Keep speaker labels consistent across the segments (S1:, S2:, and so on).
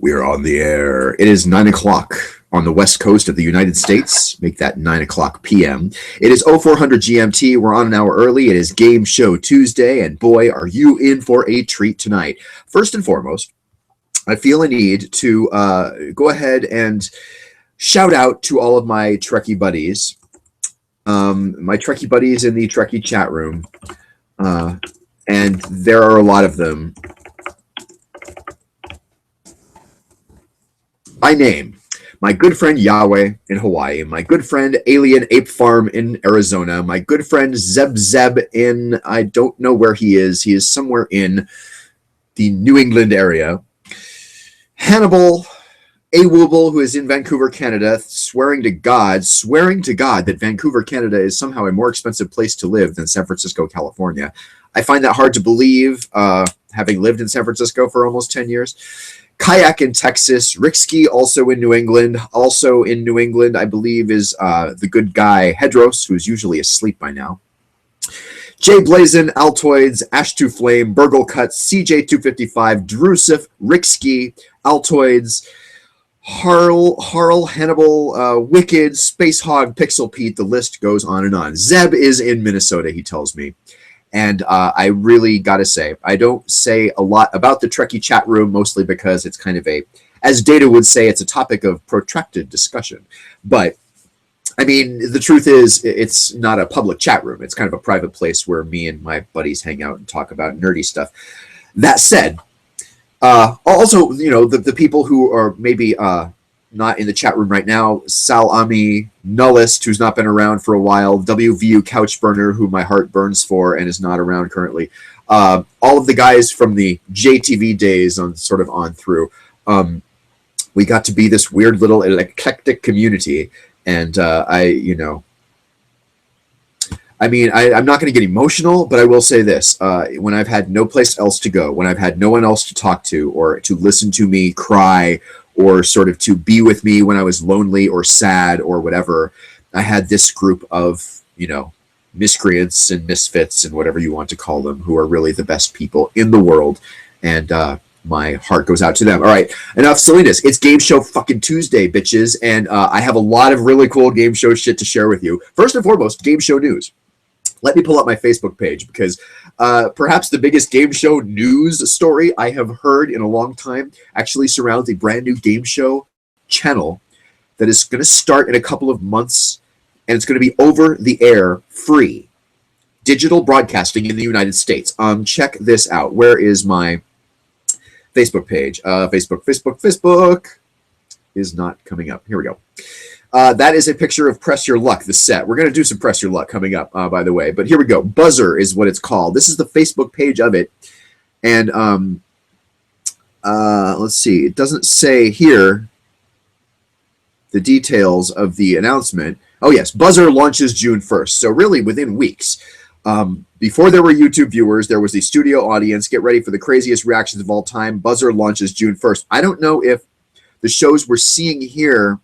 S1: We are on the air. It is 9 o'clock on the west coast of the United States. Make that 9 o'clock p.m. It is 0400 GMT. We're on an hour early. It is Game Show Tuesday, and boy, are you in for a treat tonight. First and foremost, I feel a need to go ahead and shout out to all of my Trekkie buddies. My Trekkie buddies in the Trekkie chat room. And there are a lot of them. By name, my good friend Yahweh in Hawaii, my good friend Alien Ape Farm in Arizona, my good friend Zeb in, I don't know where he is somewhere in the New England area. Hannibal Awooble, who is in Vancouver, Canada, swearing to God that Vancouver, Canada is somehow a more expensive place to live than San Francisco, California. I find that hard to believe, having lived in San Francisco for almost 10 years. Kayak in Texas. Ricksky, also in New England. Also in New England, I believe, is the good guy Hedros, who is usually asleep by now. Jay Blazin, Altoids, Ash2Flame, Burglecut, CJ255, Drusif, Ricksky, Altoids, Harl, Hannibal, Wicked, Space Hog, Pixel Pete. The list goes on and on. Zeb is in Minnesota, he tells me. And I really got to say, I don't say a lot about the Trekkie chat room, mostly because it's kind of as Data would say, it's a topic of protracted discussion. But, I mean, the truth is, it's not a public chat room. It's kind of a private place where me and my buddies hang out and talk about nerdy stuff. That said, also, you know, the people who are maybe not in the chat room right now, Salami, Nullist, who's not been around for a while, WVU Couchburner, who my heart burns for and is not around currently, all of the guys from the JTV days on through. We got to be this weird little eclectic community, and I'm not going to get emotional, but I will say this. When I've had no place else to go, when I've had no one else to talk to or to listen to me cry or sort of to be with me when I was lonely or sad or whatever, I had this group of, miscreants and misfits and whatever you want to call them, who are really the best people in the world. And my heart goes out to them. All right, enough silliness. It's Game Show fucking Tuesday, bitches. And I have a lot of really cool game show shit to share with you. First and foremost, game show news. Let me pull up my Facebook page because perhaps the biggest game show news story I have heard in a long time actually surrounds a brand new game show channel that is going to start in a couple of months, and it's going to be over the air, free, digital broadcasting in the United States. Check this out. Where is my Facebook page? Facebook is not coming up. Here we go. That is a picture of Press Your Luck, the set. We're going to do some Press Your Luck coming up, by the way. But here we go. Buzzer is what it's called. This is the Facebook page of it. And let's see. It doesn't say here the details of the announcement. Oh, yes. Buzzer launches June 1st. So really within weeks. Before there were YouTube viewers, there was the studio audience. Get ready for the craziest reactions of all time. Buzzer launches June 1st. I don't know if the shows we're seeing here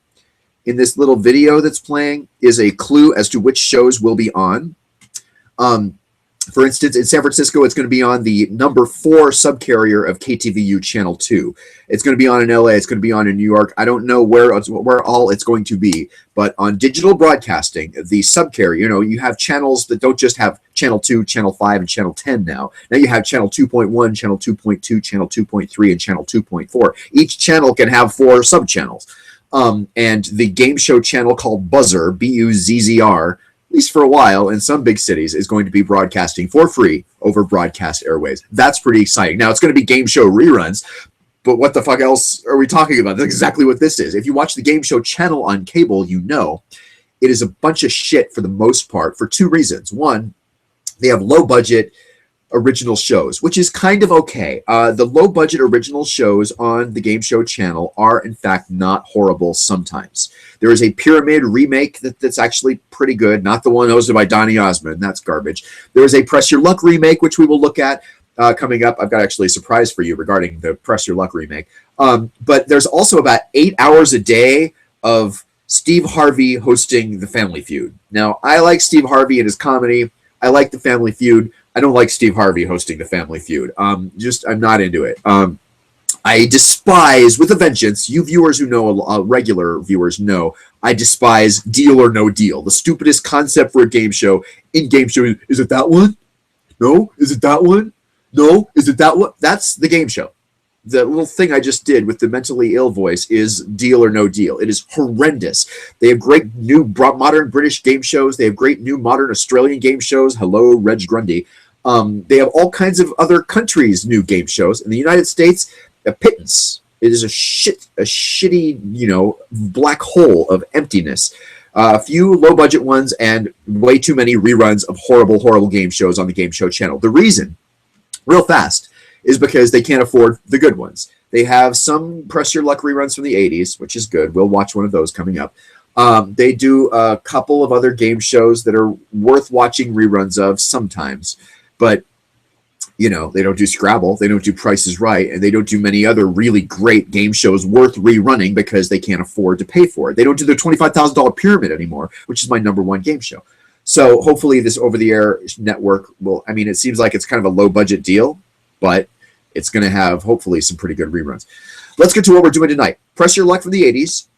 S1: in this little video that's playing is a clue as to which shows will be on. For instance, in San Francisco, it's going to be on the number 4 subcarrier of KTVU Channel 2. It's going to be on in LA. It's going to be on in New York. I don't know where all it's going to be. But on digital broadcasting, the subcarrier, you have channels that don't just have Channel 2, Channel 5, and Channel 10 now. Now you have Channel 2.1, Channel 2.2, Channel 2.3, and Channel 2.4. Each channel can have 4 subchannels. And the game show channel called Buzzer, B-U-Z-Z-R, at least for a while in some big cities, is going to be broadcasting for free over broadcast airways. That's pretty exciting. Now, it's going to be game show reruns, but what the fuck else are we talking about? That's exactly what this is. If you watch the game show channel on cable, it is a bunch of shit for the most part for 2 reasons. One, they have low budget original shows, which is kind of okay. The low-budget original shows on the game show channel are, in fact, not horrible sometimes. There is a Pyramid remake that's actually pretty good, not the one hosted by Donny Osmond. That's garbage. There is a Press Your Luck remake, which we will look at coming up. I've got actually a surprise for you regarding the Press Your Luck remake. But there's also about 8 hours a day of Steve Harvey hosting The Family Feud. Now, I like Steve Harvey and his comedy. I like The Family Feud. I don't like Steve Harvey hosting The Family Feud. I'm not into it. I despise, with a vengeance, you viewers who know, regular viewers know, I despise Deal or No Deal. The stupidest concept for a game show. In game show, is it that one? No? Is it that one? No? Is it that one? That's the game show. The little thing I just did with the mentally ill voice is Deal or No Deal. It is horrendous. They have great new modern British game shows. They have great new modern Australian game shows. Hello, Reg Grundy. They have all kinds of other countries' new game shows. In the United States, a pittance. It is a shitty, you know, black hole of emptiness. A few low-budget ones and way too many reruns of horrible, horrible game shows on the Game Show channel. The reason, real fast, is because they can't afford the good ones. They have some Press Your Luck reruns from the 80s, which is good. We'll watch one of those coming up. They do a couple of other game shows that are worth watching reruns of sometimes. But, you know, they don't do Scrabble, they don't do Price is Right, and they don't do many other really great game shows worth rerunning because they can't afford to pay for it. They don't do the $25,000 Pyramid anymore, which is my #1 game show. So hopefully this over-the-air network will, I mean, it seems like it's kind of a low-budget deal, but it's going to have, hopefully, some pretty good reruns. Let's get to what we're doing tonight. Press Your Luck from the 80s.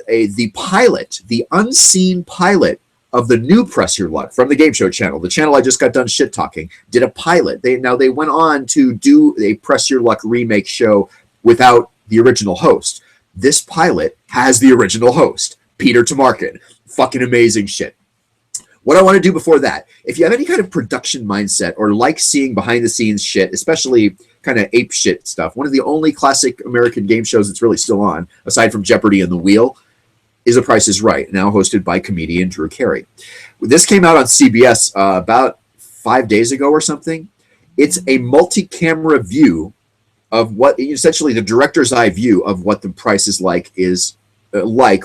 S1: The pilot, the unseen pilot of the new Press Your Luck from the Game Show channel, the channel I just got done shit-talking, did a pilot. They went on to do a Press Your Luck remake show without the original host. This pilot has the original host, Peter Tomarken. Fucking amazing shit. What I want to do before that, if you have any kind of production mindset or like seeing behind-the-scenes shit, especially kind of ape shit stuff, one of the only classic American game shows that's really still on, aside from Jeopardy and The Wheel, is A Price is Right, now hosted by comedian Drew Carey. This came out on CBS about 5 days ago or something. It's a multi-camera view of what, essentially the director's eye view of what The Price is like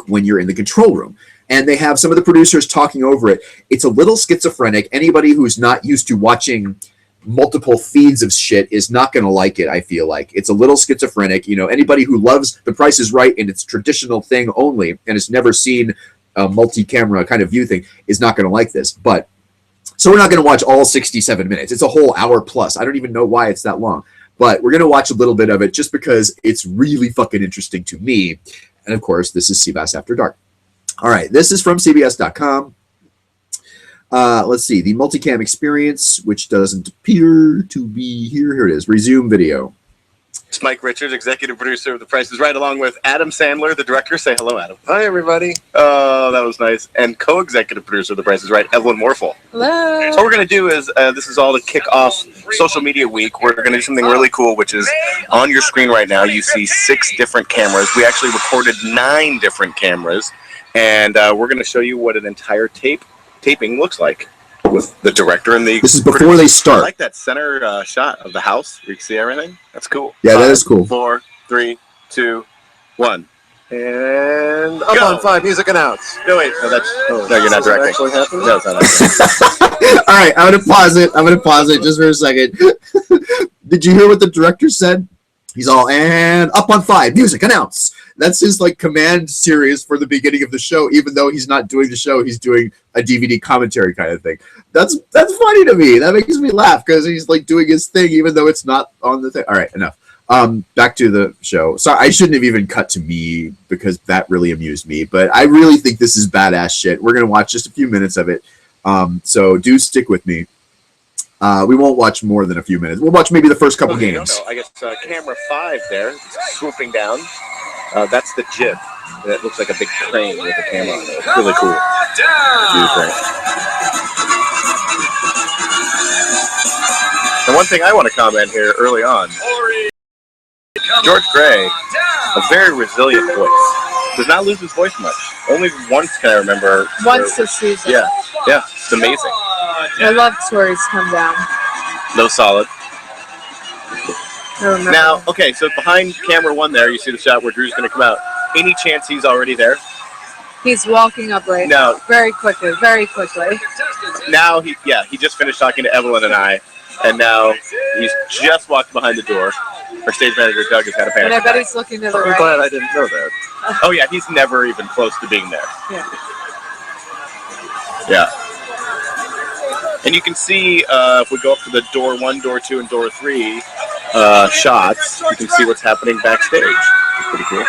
S1: when you're in the control room. And they have some of the producers talking over it. It's a little schizophrenic. Anybody who's not used to watching multiple feeds of shit is not going to like it, I feel like. It's a little schizophrenic. You know, anybody who loves The Price is Right in its traditional thing only and has never seen a multi-camera kind of view thing is not going to like this. But so we're not going to watch all 67 minutes. It's a whole hour plus. I don't even know why it's that long. But we're going to watch a little bit of it just because it's really fucking interesting to me. And of course, this is cBAS After Dark. All right, this is from cbs.com. Let's see, the Multicam Experience, which doesn't appear to be here. Here it is, resume video.
S2: It's Mike Richards, executive producer of The Price is Right, along with Adam Sandler, the director. Say hello, Adam.
S3: Hi, everybody.
S2: Oh, that was nice. And co-executive producer of The Price is Right, Evelyn Morphle.
S4: Hello.
S2: So what we're going to do is, this is all to kick off social media week. We're going to do something really cool, which is on your screen right now, you see 6 different cameras. We actually recorded 9 different cameras. And we're going to show you what an entire taping looks like with the director and the.
S1: This is before they start.
S2: I like that center shot of the house where you can see everything. That's cool.
S1: Yeah, that is cool.
S2: 4, 3, 2, 1.
S3: And up on 5, music announce.
S2: No, wait. No, that's. No, you're not directing.
S3: Actually happened?
S2: No, it's not happening.
S1: All right, I'm going to pause it just for a second. Did you hear what the director said? He's all, and up on 5, music announce. That's his like command series for the beginning of the show, even though he's not doing the show, he's doing a DVD commentary kind of thing. That's funny to me. That makes me laugh because he's like doing his thing, even though it's not on the thing. All right, enough. Back to the show. So I shouldn't have even cut to me because that really amused me, but I really think this is badass shit. We're going to watch just a few minutes of it. So do stick with me. We won't watch more than a few minutes. We'll watch maybe the first couple games.
S2: No. I guess camera 5 there, swooping down. That's the jib. That looks like a big crane with a camera on it. It's really cool. The one thing I want to comment here early on, George Gray, a very resilient voice. Does not lose his voice much. Only once can I remember.
S4: Once this season.
S2: Yeah, it's amazing.
S4: I love Tori's Come Down.
S2: No solid.
S4: I remember.
S2: Now, okay, so behind camera 1 there, you see the shot where Drew's going to come out. Any chance he's already there?
S4: He's walking up right now. Very quickly, very quickly.
S2: Now, he just finished talking to Evelyn and I, and now he's just walked behind the door. Our stage manager, Doug, has had a panic.
S4: And I bet he's looking to the right.
S3: I'm glad I didn't know that.
S2: Oh, yeah, he's never even close to being there.
S4: Yeah.
S2: And you can see, if we go up to the door 1, door 2, and door 3, shots, you can see what's happening backstage. It's pretty cool.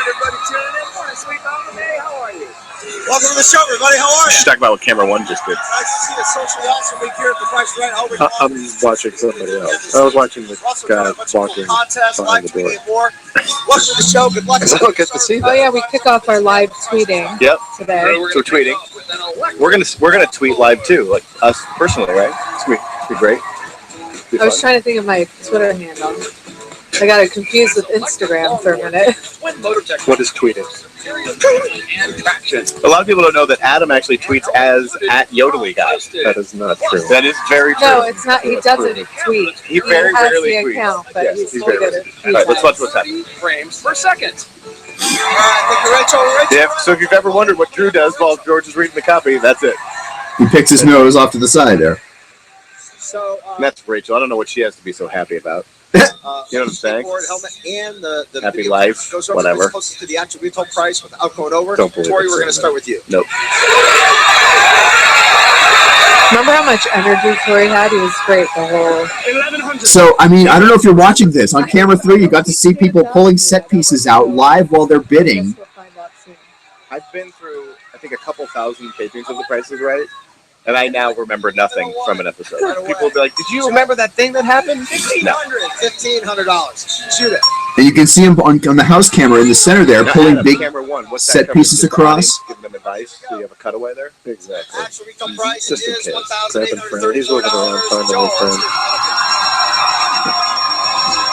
S5: Welcome to the show, everybody. How are you?
S2: She's talking about what camera one just did.
S5: Nice to see a socially awesome week here at the Price Right.
S3: I'm watching somebody else. I was watching the guy walking behind the door.
S5: Welcome to the show. Good luck.
S3: I don't get to see that.
S4: Oh yeah, we kick off our live tweeting today.
S2: So tweeting. We're gonna tweet live too, like us personally, right? It's gonna be great.
S4: I was trying to think of my Twitter handle. I got it confused with Instagram for a minute.
S3: What is tweeting?
S2: A lot of people don't know that Adam actually tweets as @Yodely guy.
S3: That is not true.
S2: That is very true.
S4: No, it's not. He doesn't tweet.
S2: He very
S4: has
S2: rarely
S4: the
S2: tweets.
S4: account, but
S2: Yes,
S4: he's
S2: he
S4: tweeted
S2: rarely.
S4: it.
S2: All right, let's watch what's happening.
S5: Frames per second. All right, thank you,
S2: Yeah, so if you've ever wondered what Drew does while George is reading the copy, that's it.
S1: He picks his nose off to the side there.
S5: So,
S2: And that's Rachel. I don't know what she has to be so happy about. You know what I'm saying?
S5: Helmet and the
S2: Happy
S5: video
S2: life,
S5: goes over
S2: whatever.
S5: closest to the actual retail price without going over.
S3: Don't believe
S5: Tori,
S3: it's
S5: we're going to
S3: so
S5: start with you.
S2: Nope.
S4: Remember how much energy Tori had? He was great the whole.
S1: So, I mean, I don't know if you're watching this. On camera 3, you got to see people pulling set pieces out live while they're bidding.
S4: We'll find out soon.
S2: I've been through, I think, a couple thousand tapings of The Price is Right, and I now remember nothing from an episode. People will be like, "Did you remember that thing that happened?" No.
S5: $1,500. Shoot it.
S1: And you can see him on the house camera in the center there,
S2: Now,
S1: pulling
S2: Adam,
S1: big
S2: camera one, what's that
S1: set
S2: covering?
S1: pieces
S2: Just the
S1: across.
S2: audience Giving them advice, so you have a cutaway there.
S3: Exactly.
S5: Actual retail price
S3: Just in
S5: is
S3: case. 'Cause I've been friends. He's looking around finding
S5: $1,830.
S3: new friends.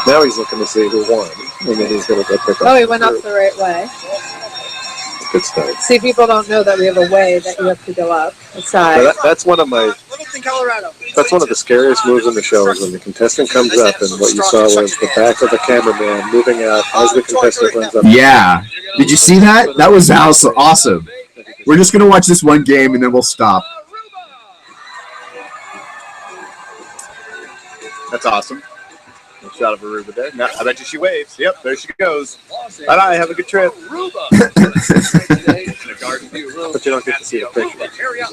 S3: Now he's looking to see who won. And then he's going to go pick up.
S4: Oh, he went up the right way.
S3: Good start.
S4: See, people don't know that we have a way that you have to go up the
S3: Now
S4: side.
S3: that's one of my.
S5: Littleton, Colorado.
S3: That's one of the scariest moves in the show is when the contestant comes up and what you saw was the back of the cameraman moving out as the contestant runs up.
S1: Yeah. Did you see that? That was awesome. We're just going to watch this one game and then we'll stop.
S2: That's awesome. Shot of Aruba there. Now, I bet you she waves. Yep, there she goes. Bye-bye. Have a good trip.
S3: But you don't get to see the picture.
S5: Yeah,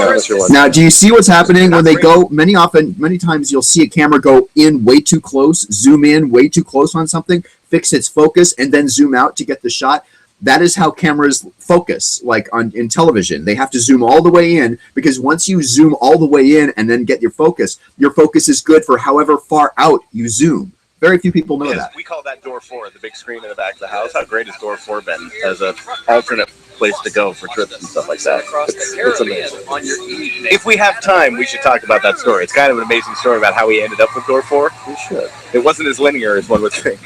S3: that's your one.
S1: Now, do you see what's happening when they go? Many times you'll see a camera go in way too close, zoom in way too close on something, fix its focus, and then zoom out to get the shot. That is how cameras focus, like in television. They have to zoom all the way in because once you zoom all the way in and then get your focus is good for however far out you zoom. Very few people know that.
S2: We call that door 4, the big screen in the back of the house. How great has door 4 been as an alternate place to go for trips and stuff like that?
S3: It's amazing.
S2: If we have time, we should talk about that story. It's kind of an amazing story about how we ended up with door 4.
S3: You should.
S2: It wasn't as linear as one would think.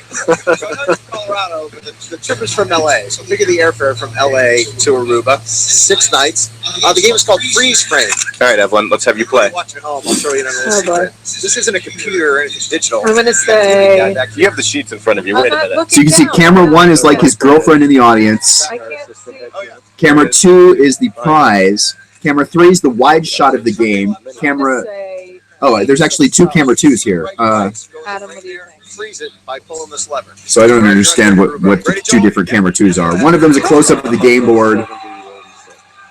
S5: Colorado, but the trip is from LA. So figure the airfare from LA to Aruba, 6 nights. The game is called Freeze Frame.
S2: All right, Evelyn, let's have you play.
S5: Watch at home. I'll show you another
S4: Oh, boy.
S5: secret. This isn't a computer or anything digital.
S4: I'm gonna say.
S2: You have the sheets in front of you. Wait a
S4: I'm not
S2: minute.
S4: looking
S1: So you can see
S4: down.
S1: camera 1 is like his girlfriend in the audience.
S4: I can't see.
S5: Oh, yeah.
S1: Camera 2 is the prize. Camera 3 is the wide shot of the game.
S4: I'm gonna
S1: Camera.
S4: say,
S1: Oh, there's actually 2 camera 2s here.
S4: Adam, what do you think?
S5: Freeze it by pulling this lever.
S1: So I don't understand what the 2 different camera 2s are. One of them is a close-up of the game board.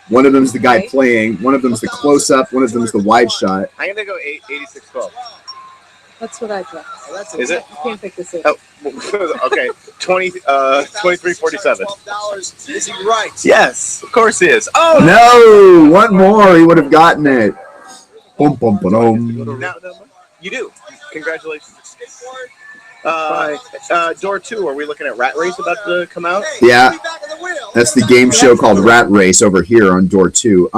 S1: One of them is the guy playing. One of them is the close-up. One of them is the wide shot.
S2: I'm going to go 8612.
S4: That's what I thought.
S2: Is it?
S4: You can't pick this up.
S2: Oh, okay. 2347.
S5: $12. Is he right?
S2: Yes, of course he is. Oh,
S1: No! One more, he would have gotten it. Boom, boom, boom.
S2: no. You do. Congratulations. Door 2, are we looking at Rat Race about to come out?
S1: Yeah, that's the game show called Rat Race over here on door 2.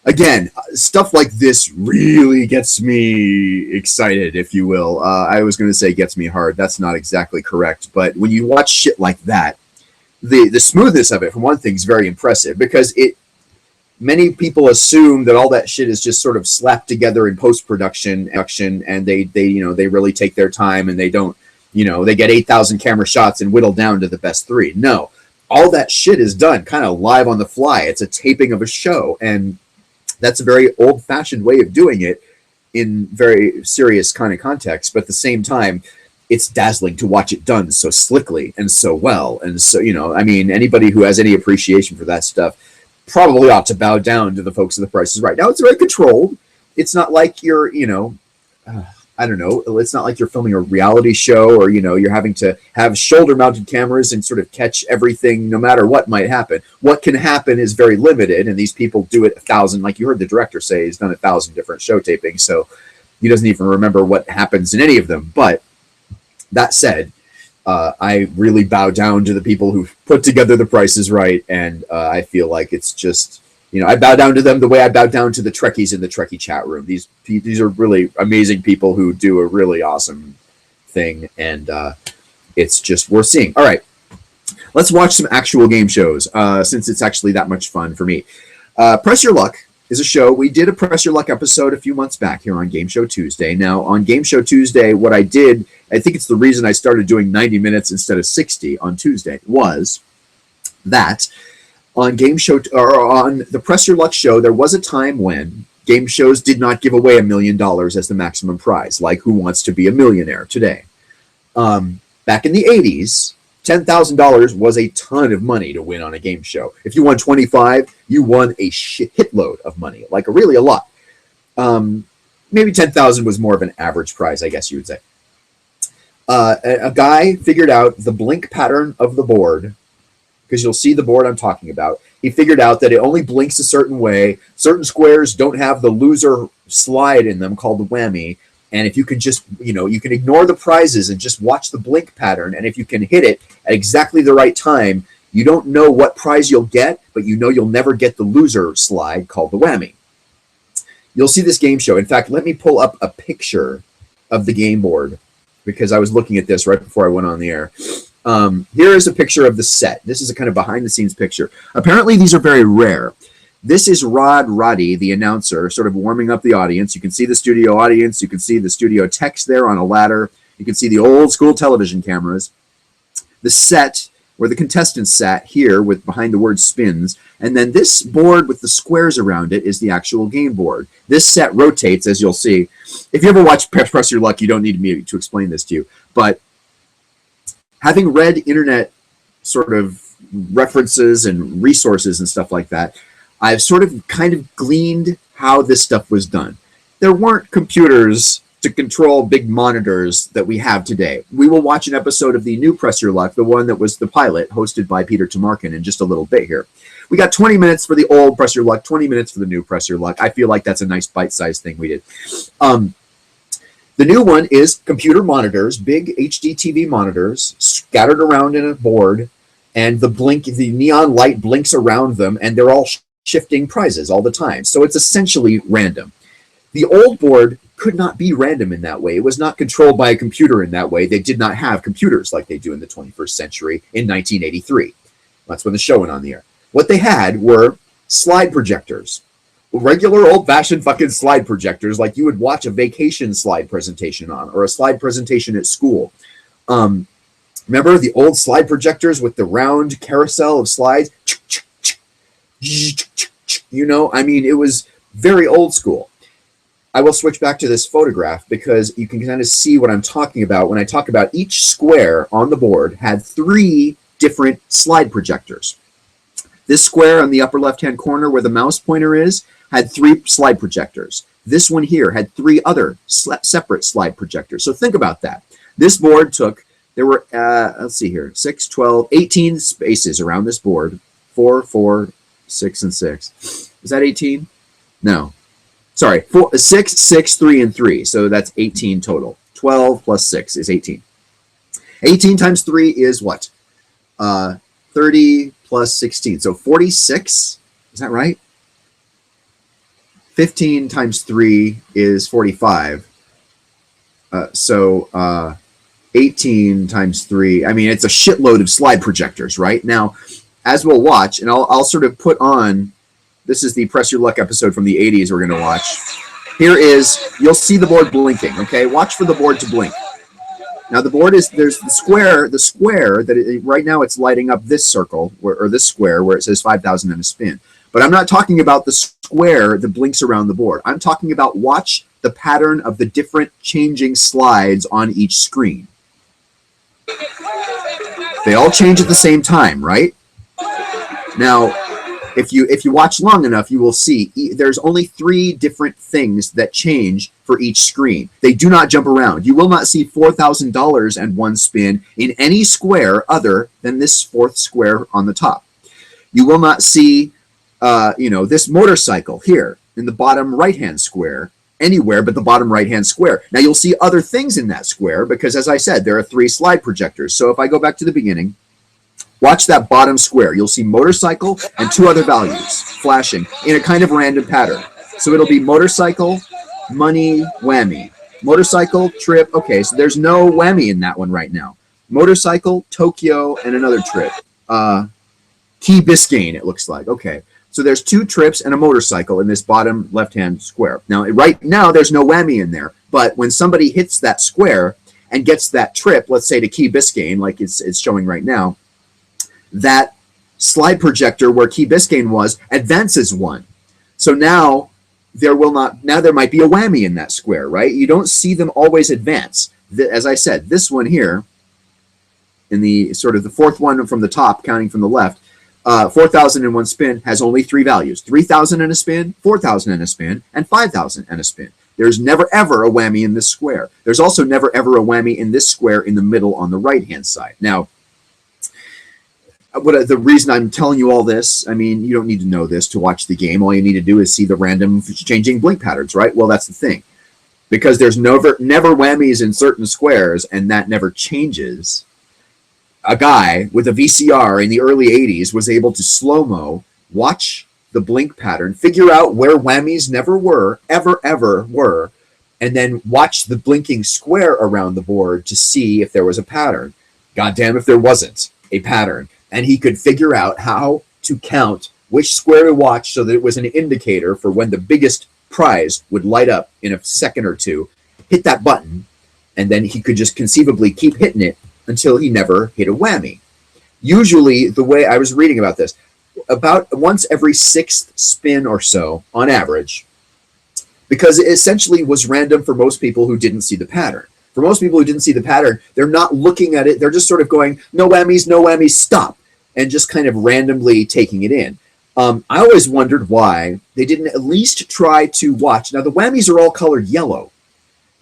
S1: Again, stuff like this really gets me excited, if you will. I was going to say gets me hard. That's not exactly correct. But when you watch shit like that, the smoothness of it, for one thing, is very impressive because many people assume that all that shit is just sort of slapped together in post-production and they really take their time and they don't, they get 8,000 camera shots and whittle down to the best 3. No, all that shit is done kind of live on the fly. It's a taping of a show, and that's a very old-fashioned way of doing it in very serious kind of context. But at the same time, it's dazzling to watch it done so slickly and so well. And so, anybody who has any appreciation for that stuff probably ought to bow down to the folks of The Price is Right. Now, it's very controlled. It's not like you're, I don't know, it's not like you're filming a reality show or, you're having to have shoulder mounted cameras and sort of catch everything no matter what might happen. What can happen is very limited, and these people do it 1,000, like you heard the director say, he's done 1,000 different show tapings, so he doesn't even remember what happens in any of them. But that said, I really bow down to the people who put together The Price is Right, and I feel like it's just, I bow down to them the way I bow down to the Trekkies in the Trekkie chat room. These are really amazing people who do a really awesome thing, and it's just worth seeing. All right, let's watch some actual game shows, since it's actually that much fun for me. Press Your Luck is a show. We did a Press Your Luck episode a few months back here on Game Show Tuesday. Now, on Game Show Tuesday, what I did, I think it's the reason I started doing 90 minutes instead of 60 on Tuesday, was that on Game Show, or on the Press Your Luck show, there was a time when game shows did not give away $1 million as the maximum prize, like Who Wants to Be a Millionaire today. Back in the 80s, $10,000 was a ton of money to win on a game show. If you won 25, you won a shitload of money, like really a lot. Maybe 10,000 was more of an average prize, I guess you would say. A guy figured out the blink pattern of the board, because you'll see the board I'm talking about. He figured out that it only blinks a certain way. Certain squares don't have the loser slide in them called the whammy. And if you can just, you can ignore the prizes and just watch the blink pattern. And if you can hit it at exactly the right time, you don't know what prize you'll get, but you'll never get the loser slide called the whammy. You'll see this game show. In fact, let me pull up a picture of the game board, because I was looking at this right before I went on the air. Here is a picture of the set. This is a kind of behind-the-scenes picture. Apparently, these are very rare. This is Rod Roddy, the announcer, sort of warming up the audience. You can see the studio audience. You can see the studio techs there on a ladder. You can see the old-school television cameras. The set where the contestants sat here with behind the word spins. And then this board with the squares around it is the actual game board. This set rotates, as you'll see. If you ever watch Press Your Luck, you don't need me to explain this to you. But having read internet sort of references and resources and stuff like that, I've sort of kind of gleaned how this stuff was done. There weren't computers to control big monitors that we have today. We will watch an episode of the new Press Your Luck, the one that was the pilot, hosted by Peter Tomarken, in just a little bit here. We got 20 minutes for the old Press Your Luck, 20 minutes for the new Press Your Luck. I feel like that's a nice bite-sized thing we did. The new one is computer monitors, big HD TV monitors, scattered around in a board, and the neon light blinks around them, and they're all shifting prizes all the time. So it's essentially random. The old board could not be random in that way. It was not controlled by a computer in that way. They did not have computers like they do in the 21st century in 1983. That's when the show went on the air. What they had were slide projectors. Regular old-fashioned fucking slide projectors, like you would watch a vacation slide presentation on, or a slide presentation at school. Remember the old slide projectors with the round carousel of slides? It was very old school. I will switch back to this photograph because you can kind of see what I'm talking about when I talk about each square on the board had 3 different slide projectors. This square on the upper left-hand corner where the mouse pointer is had 3 slide projectors. This one here had 3 other separate slide projectors. So think about that. This board there were, let's see here, 6, 12, 18 spaces around this board. 4, 4, 6, and 6. Is that 18? No. Sorry, 6, 6, 3, and 3. So that's 18 total. 12 plus 6 is 18. 18 times 3 is what? 30 plus 16. So 46. Is that right? 15 times 3 is 45. 18 times 3. I mean, it's a shitload of slide projectors, right? Now, as we'll watch, and I'll sort of put on, this is the Press Your Luck episode from the 80s we're going to watch. Here is, you'll see the board blinking, okay? Watch for the board to blink. Now the board is, there's the square that right now it's lighting up this circle, or this square where it says 5,000 and a spin. But I'm not talking about the square that blinks around the board. I'm talking about watch the pattern of the different changing slides on each screen. They all change at the same time, right? Now, if you watch long enough, you will see there's only 3 different things that change for each screen. They do not jump around. You will not see $4,000 and 1 spin in any square other than this 4th square on the top. You will not see, this motorcycle here in the bottom right-hand square anywhere but the bottom right-hand square. Now you'll see other things in that square because, as I said, there are 3 slide projectors. So if I go back to the beginning, watch that bottom square. You'll see motorcycle and 2 other values flashing in a kind of random pattern. So it'll be motorcycle, money, whammy. Motorcycle, trip. Okay, so there's no whammy in that one right now. Motorcycle, Tokyo, and another trip. Key Biscayne, it looks like. Okay, so there's 2 trips and a motorcycle in this bottom left-hand square. Now, right now, there's no whammy in there. But when somebody hits that square and gets that trip, let's say to Key Biscayne, like it's showing right now, that slide projector where Key Biscayne was advances 1. So now there might be a whammy in that square, right? You don't see them always advance. As I said, this one here, in the sort of the 4th one from the top, counting from the left, 4,000 in 1 spin has only 3 values: 3,000 in a spin, 4,000 in a spin, and 5,000 in a spin. There's never ever a whammy in this square. There's also never ever a whammy in this square in the middle on the right-hand side. Now, the reason I'm telling you all this, I mean, you don't need to know this to watch the game. All you need to do is see the random changing blink patterns, right? Well, that's the thing. Because there's never whammies in certain squares, and that never changes. A guy with a VCR in the early 80s was able to slow-mo, watch the blink pattern, figure out where whammies never were, ever were, and then watch the blinking square around the board to see if there was a pattern. Goddamn if there wasn't a pattern. And he could figure out how to count which square to watch so that it was an indicator for when the biggest prize would light up in a second or two, hit that button, and then he could just conceivably keep hitting it until he never hit a whammy. Usually, the way I was reading about this, about once every 6th spin or so, on average, because it essentially was random for most people who didn't see the pattern. For most people who didn't see the pattern, they're not looking at it. They're just sort of going, no whammies, stop, and just kind of randomly taking it in. I always wondered why they didn't at least try to watch. Now, the whammies are all colored yellow.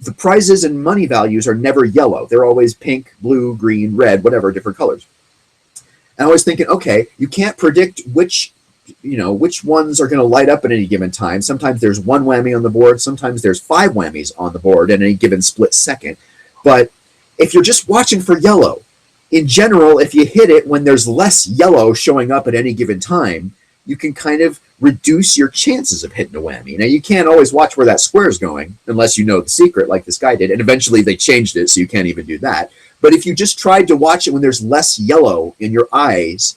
S1: The prizes and money values are never yellow. They're always pink, blue, green, red, whatever, different colors. And I was thinking, okay, you can't predict which ones are going to light up at any given time. Sometimes there's 1 whammy on the board. Sometimes there's 5 whammies on the board at any given split second. But if you're just watching for yellow, in general, if you hit it when there's less yellow showing up at any given time, you can kind of reduce your chances of hitting a whammy. Now, you can't always watch where that square is going unless you know the secret like this guy did. And eventually they changed it, so you can't even do that. But if you just tried to watch it when there's less yellow in your eyes,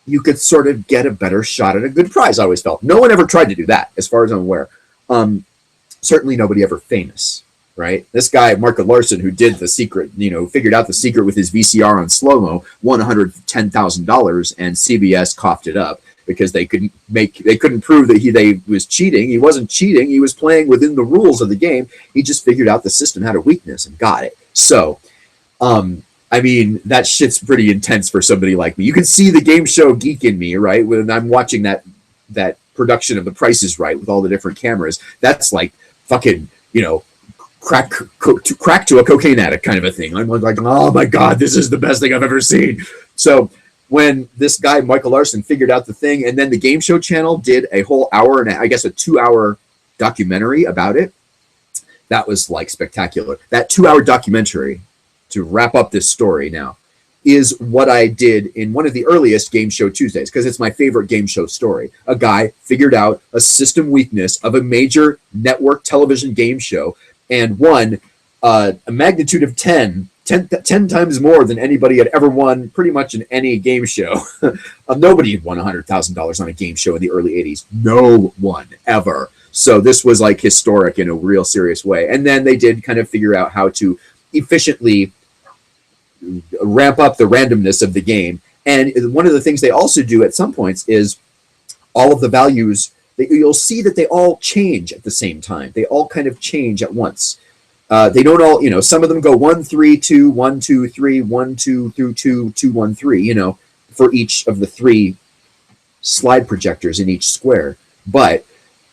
S1: you could sort of get a better shot at a good prize, I always felt. No one ever tried to do that, as far as I'm aware. Certainly nobody ever famous, right? This guy, Marco Larson, who did the secret, figured out the secret with his VCR on slow-mo, won $110,000, and CBS coughed it up because they couldn't prove that he was cheating. He wasn't cheating. He was playing within the rules of the game. He just figured out the system had a weakness and got it. So, I mean, that shit's pretty intense for somebody like me. You can see the game show geek in me, right? When I'm watching that production of The Price is Right with all the different cameras, that's like fucking, crack to a cocaine addict kind of a thing. I'm like, oh my God, this is the best thing I've ever seen. So when this guy, Michael Larson, figured out the thing, and then the Game Show Channel did a whole hour and I guess a 2-hour documentary about it, that was like spectacular. That 2-hour documentary, to wrap up this story now, is what I did in one of the earliest Game Show Tuesdays, because it's my favorite game show story. A guy figured out a system weakness of a major network television game show and won a magnitude of 10 times more than anybody had ever won pretty much in any game show. Nobody had won $100,000 on a game show in the early 80s. No one ever. So this was like historic in a real serious way. And then they did kind of figure out how to efficiently ramp up the randomness of the game. And one of the things they also do at some points is all of the values, you'll see that they all change at the same time. They all kind of change at once. They don't all, some of them go 1, 3, 2, 1, 2, 3, 1, 2 through 2, 2, 1, 3, for each of the 3 slide projectors in each square. But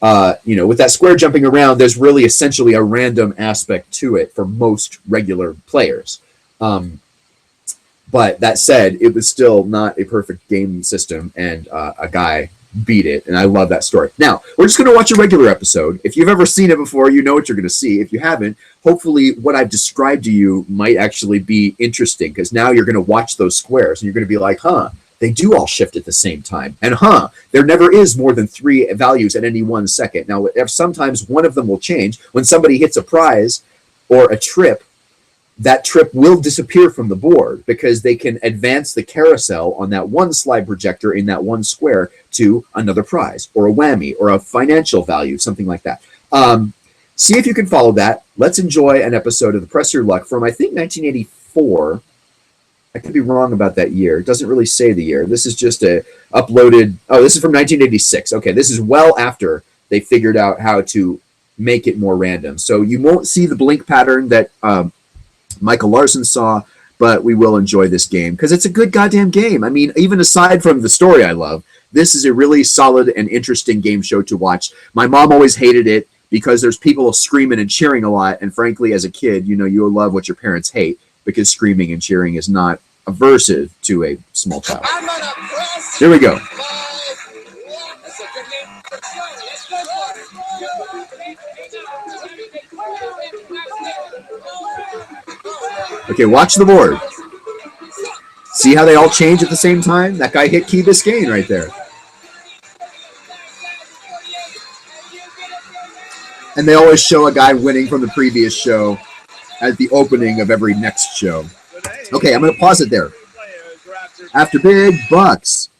S1: with that square jumping around, there's really essentially a random aspect to it for most regular players. But that said, it was still not a perfect game system, and a guy beat it, and I love that story. Now, we're just going to watch a regular episode. If you've ever seen it before, you know what you're going to see. If you haven't, hopefully what I've described to you might actually be interesting, because now you're going to watch those squares, and you're going to be like, they do all shift at the same time. And there never is more than 3 values at any 1 second. Now, if sometimes one of them will change. When somebody hits a prize or a trip, that trip will disappear from the board because they can advance the carousel on that one slide projector in that one square to another prize or a whammy or a financial value, something like that. See if you can follow that. Let's enjoy an episode of the Press Your Luck from, I think, 1984. I could be wrong about that year. It doesn't really say the year. This is just a uploaded. Oh, this is from 1986. Okay, this is well after they figured out how to make it more random. So you won't see the blink pattern that Michael Larson saw, but we will enjoy this game because it's a good goddamn game. I mean, even aside from the story I love, this is a really solid and interesting game show to watch. My mom always hated it because there's people screaming and cheering a lot, and frankly, as a kid, you'll love what your parents hate because screaming and cheering is not aversive to a small child. Here we go. Okay, watch the board. See how they all change at the same time? That guy hit Key Biscayne right there. And they always show a guy winning from the previous show at the opening of every next show. Okay, I'm going to pause it there. After big bucks.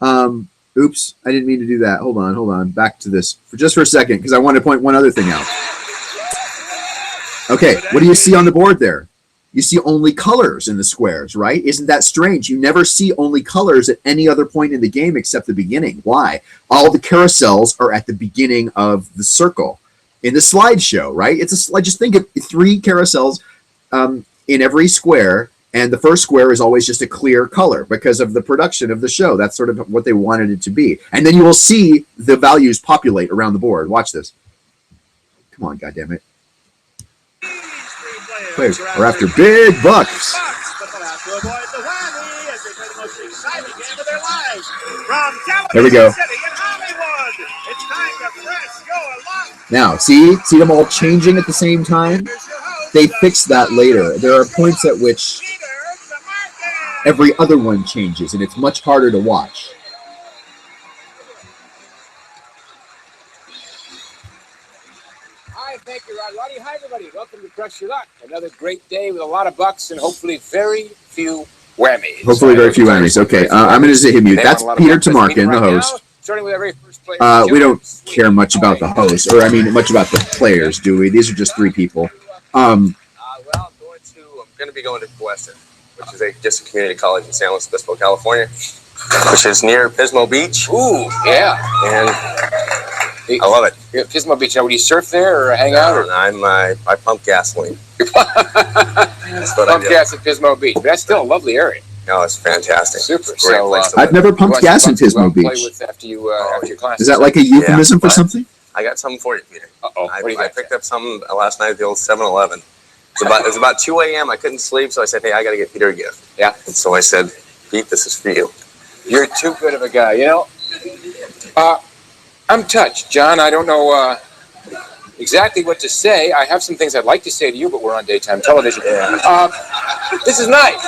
S1: Oops, I didn't mean to do that. Hold on. Back to this for just for a second because I want to point one other thing out. Okay, what do you see on the board there? You see only colors in the squares, right? Isn't that strange? You never see only colors at any other point in the game except the beginning. Why? All the carousels are at the beginning of the circle in the slideshow, right? Just think of 3 carousels in every square, and the first square is always just a clear color because of the production of the show. That's sort of what they wanted it to be. And then you will see the values populate around the board. Watch this. Come on, goddammit. We're after big bucks. There we go. Now, see them all changing at the same time? They fixed that later. There are points at which every other one changes, and it's much harder to watch.
S6: Hi, thank you, Roddy. Hi, everybody. Welcome to Press Your Luck. Another great day with a lot of bucks and hopefully very few whammies.
S1: Hopefully very few whammies. Okay, I'm going to hit mute. That's Peter Tomarken, the host.
S6: Starting with our very first player.
S1: We don't care much about the host, or I mean much about the players, do we? These are just 3 people.
S7: I'm going to be going to Weston, which is just a community college in San Luis Obispo, California, which is near Pismo Beach.
S6: Ooh, yeah.
S7: And I love it.
S6: You're at Pismo Beach. Now, would you surf there or hang out?
S7: I pump gasoline.
S6: That's what pump gas at Pismo Beach. That's still a lovely area.
S7: No, it's fantastic.
S6: Super.
S7: It's a great place to
S1: I've
S7: live.
S1: never pumped gas in Pismo Beach.
S6: Play with after your classes.
S1: Is that like a euphemism for something?
S7: I got something for you, Peter.
S6: Uh-oh.
S7: I picked up some last night at the old 7-Eleven. It was about 2 a.m. I couldn't sleep, so I said, hey, I got to get Peter a gift.
S6: Yeah.
S7: And so I said, Pete, this is for you.
S6: You're too good of a guy. I'm touched, John. I don't know exactly what to say. I have some things I'd like to say to you, but we're on daytime television.
S7: Yeah.
S6: This is nice.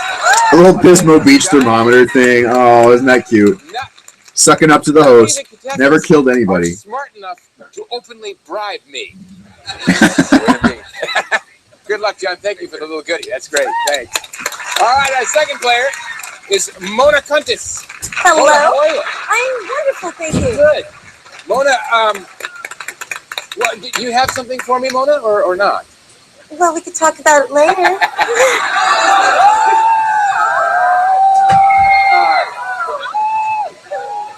S1: A little Pismo Beach thermometer thing. Oh, isn't that cute? Sucking up to the host. Never killed anybody.
S6: Smart enough to openly bribe me. Good luck, John. Thank you for the little goodie. That's great. Thanks. All right, our second player is Mona Kuntis.
S8: Hello.
S6: Mona, how are you?
S8: I'm wonderful, thank you.
S6: Good. Mona, do you have something for me, Mona, or not?
S8: Well, we could talk about it later.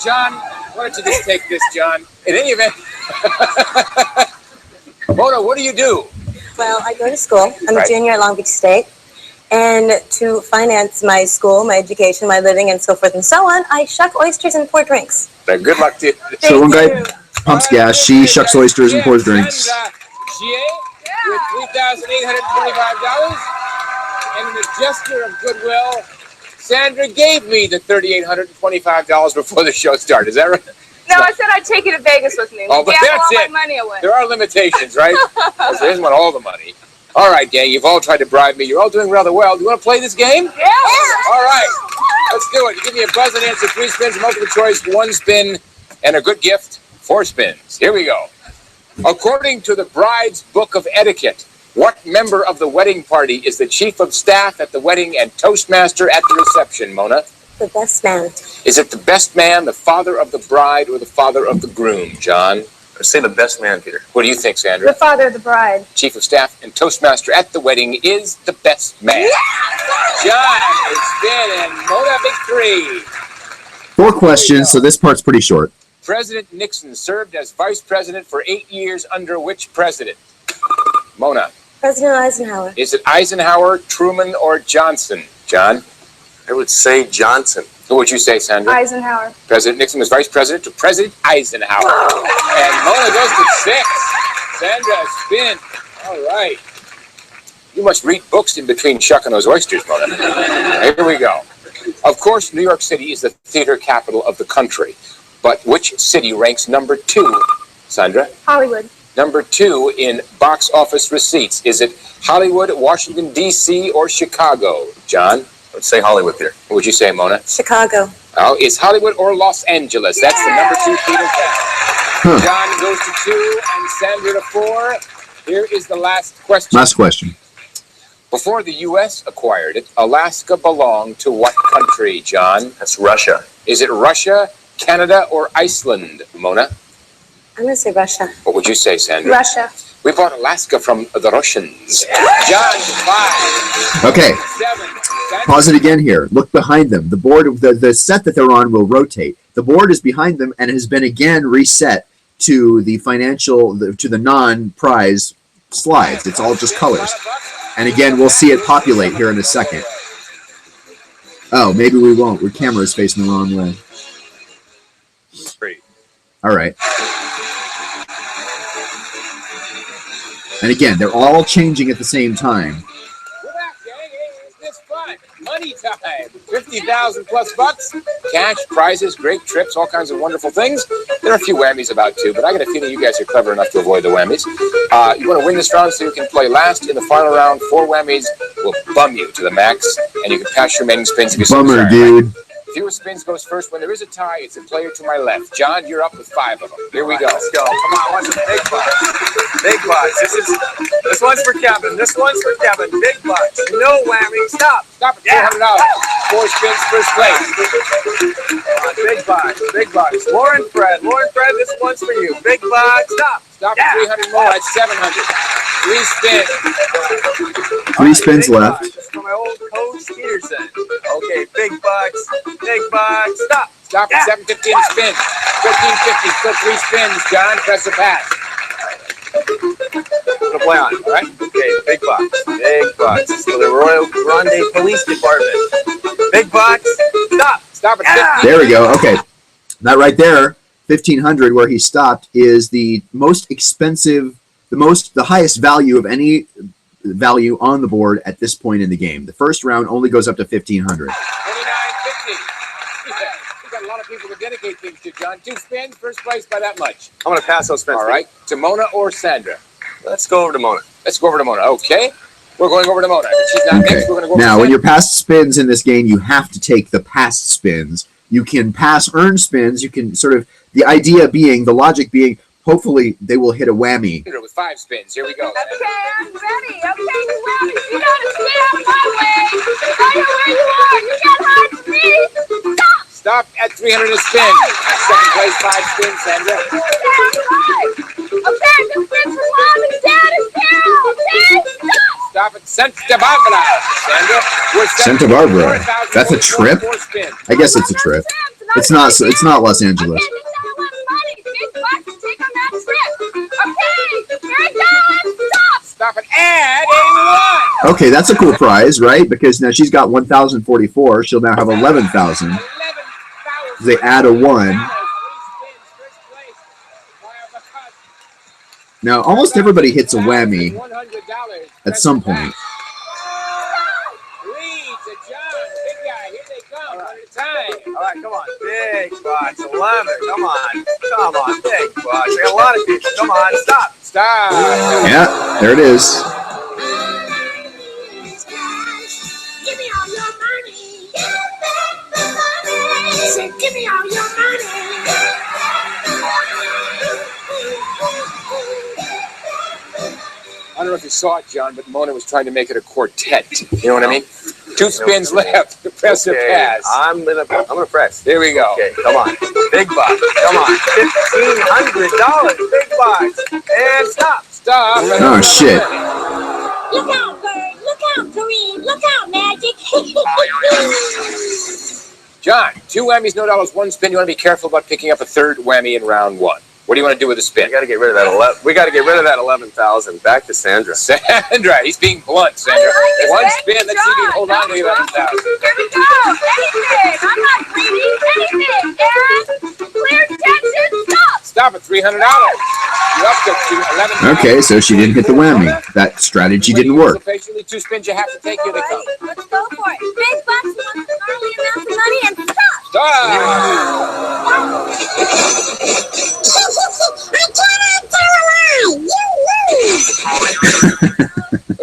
S6: John, why don't you just take this, John? In any event, Mona, what do you do?
S8: Well, I go to school. I'm a junior at Long Beach State. And to finance my school, my education, my living, and so forth and so on, I shuck oysters and pour drinks.
S6: Good luck to you.
S1: So one guy pumps gas, she shucks oysters and pours drinks.
S6: GA with $3,825. And in a gesture of goodwill, Sandra gave me the $3,825 before the show started. Is that right?
S9: No, I said I'd take you to Vegas with me.
S6: Oh, but
S9: Gamble
S6: that's
S9: all
S6: it.
S9: my money away.
S6: There are limitations, right? Because there isn't all the money. All right, gang, you've all tried to bribe me. You're all doing rather well. Do you want to play this game?
S9: Yeah.
S6: All right, let's do it. You give me a buzz and answer, 3 spins, multiple choice, 1 spin, and a good gift, 4 spins. Here we go. According to the bride's book of etiquette, what member of the wedding party is the chief of staff at the wedding and toastmaster at the reception, Mona?
S8: The best man.
S6: Is it the best man, the father of the bride, or the father of the groom, John?
S7: I'd say the best man, Peter.
S6: What do you think,
S9: The
S6: Sandra?
S9: father of the bride.
S6: Chief of staff and toastmaster at the wedding is the best man. John is spin and Mona victory.
S1: 4 questions, so this part's pretty short.
S6: President Nixon served as vice president for 8 years under which president? Mona,
S8: President Eisenhower.
S6: is it Eisenhower, Truman, or Johnson? John,
S7: I would say Johnson.
S6: who would you say, Sandra?
S9: Eisenhower.
S6: President Nixon was vice president to President Eisenhower. And Mona goes to 6. Sandra, spin. All right. You must read books in between shucking those oysters, Mona. Here we go. Of course, New York City is the theater capital of the country. But which city ranks number 2, Sandra?
S9: Hollywood.
S6: Number 2 in box office receipts. Is it Hollywood, Washington, D.C., or Chicago? John,
S7: I would say Hollywood, Peter.
S6: what would you say, Mona?
S8: Chicago.
S6: Oh, it's Hollywood or Los Angeles. That's the number 2 theater capital. John goes to 2 and Sandra to 4. Here is the last question.
S1: Last question.
S6: Before the U.S. acquired it, Alaska belonged to what country, John?
S7: That's Russia.
S6: Is it Russia, Canada, or Iceland, Mona?
S8: I'm going to say Russia.
S6: What would you say, Sandra?
S9: Russia.
S6: We bought Alaska from the Russians. John, 5,
S1: Okay,
S6: 7.
S1: pause it again here. Look behind them. The board, the set that they're on will rotate. The board is behind them and has been again reset to the to the non-prize slides. It's all just colors. And again, we'll see it populate here in a second. Oh, maybe we won't. Our camera is facing the wrong way.
S7: Great.
S1: All right. And again, they're all changing at the same time.
S6: We're back, gang. Hey, isn't this fun? Money time. 50,000 plus bucks. Cash, prizes, great trips, all kinds of wonderful things. There are a few whammies about too, but I got a feeling you guys are clever enough to avoid the whammies. You want to win this round so you can play last in the final round. 4 whammies will bum you to the max, and you can pass your remaining spins if you so
S1: Bummer,
S6: desire.
S1: dude.
S6: Fewest spins goes first. When there is a tie, it's a player to my left. John, you're up with 5 of them. Here we go.
S7: Let's go. Come on, watch the big bucks. Big bucks. This one's for Kevin. This one's for Kevin. Big bucks. No whammy. Stop.
S6: Stop at $400. 4 spins, first place.
S7: Come on, big bucks. Big bucks. Lauren Fred. Lauren Fred, this one's for you. Big bucks. Stop.
S6: Stop at 300 more. That's 700. 3 spins.
S1: 3 spins left.
S7: This is for my old coach Peterson. Okay, big bucks. Big bucks. Stop.
S6: Stop at 750 and spin. 1450. Still 3 spins. John, press the pass.
S7: Gonna play on, all right? Okay, big bucks. Big bucks. It's for the Royal Grande Police Department. Big bucks. Stop.
S6: Stop at 50.
S1: There we go. Okay. That right there, 1,500 where he stopped, is the most expensive, the highest value of any value on the board at this point in the game. The first round only goes up to 1,500.
S6: 2950. We've got a lot of people to dedicate things to, John. 2 spins, first place by that much.
S7: I'm gonna pass those spins.
S6: All right. To Mona or Sandra?
S7: Let's go over to Mona.
S6: Let's go over to Mona. Okay. We're going over to Mona. If she's not
S1: Okay.
S6: next, we're going to go
S1: Now,
S6: over
S1: when
S6: to
S1: you're past spins in this game, you have to take the past spins. You can pass earned spins. You can sort of, the idea being, the logic being, hopefully they will hit a whammy.
S6: Sandra with 5 spins. Here we go.
S9: Okay, I'm ready. Okay, you whammy. You gotta stay out my way. I know where you are. You can't hide from me. Stop.
S6: Stop at 300 a spin. Second place, 5 spins, Sandra.
S9: Okay, this spin's for Mom and Dad and Carol. Okay, stop.
S6: Stop at Santa Barbara, Sandra. We're
S1: Santa Barbara. That's a trip?
S6: 4 spins.
S1: I guess it's a trip. It's not Los Angeles.
S9: Okay, this is what money. Big bucks to take on that trip. Okay, here it goes. Stop.
S6: Stop at 81.
S1: Okay, that's a cool prize, right? Because now she's got 1,044. She'll now have 11,000. They add a 1. Now, almost everybody hits a whammy at some point.
S5: All right, come on. Big bucks. 11. Come on. Come on. Big bucks. I got a lot of people. Come on. Stop. Stop.
S1: Yeah, there it is.
S9: Give me all your money. Say, give me all your money.
S6: I don't know if you saw it, John, but Mona was trying to make it a quartet. You know what I mean? 2 spins left. Press or pass.
S5: I'm gonna press.
S6: Here we go.
S5: Okay, come on. Big bucks. Come on. $1,500. Big bucks. And stop.
S6: Stop.
S1: Oh, shit.
S9: Look out, bird. Look out, Kareem. Look out, magic.
S6: John, 2 whammies, no dollars, 1 spin. You want to be careful about picking up a 3rd whammy in round 1. What do you want to do with the spin?
S5: We got to get rid of that 11. We got to get rid of that 11,000. Back to Sandra.
S6: Sandra, he's being blunt, Sandra.
S9: I like
S6: 1
S9: it.
S6: spin, let's see if you can hold on to the 11,000.
S9: Here we go. Anything. I'm not greedy. Anything. And clear attention. Stop.
S6: Stop at $300. You're up to 11,000.
S1: Okay, so she didn't hit the whammy. That strategy didn't work.
S6: So patiently, 2 spins you have to take. Here they come.
S8: Alrighty, let's go for it. Big bucks, one early amount of money, and stop.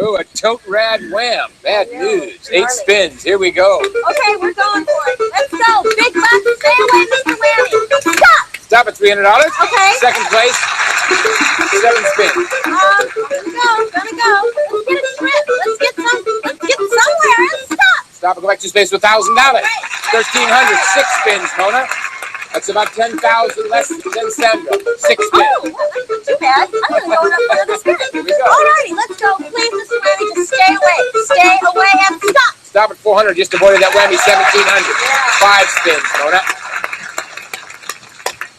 S6: Ooh, a tote rad wham. Bad news. 8 spins. Here we go.
S8: Okay, we're going for it. Let's go. Big bucks, stay away, Mr. Whammy. Stop.
S6: Stop at $300.
S8: Okay.
S6: 2nd place. 7 spins.
S8: Gonna go. Let's get a trip. Let's get somewhere and stop.
S6: Stop and go back 2 spaces with $1,000. 1,300. 6 spins, Mona. That's about 10,000 less than Sandra. 6 spins.
S8: Oh, that's not too bad. I'm gonna go up for the spin.
S6: Here we go.
S8: Alrighty, let's go. Please, Mr. Whammy, just stay away. Stay away and stop.
S6: Stop at 400. Just avoided that whammy. 1,700. 5 spins, Mona.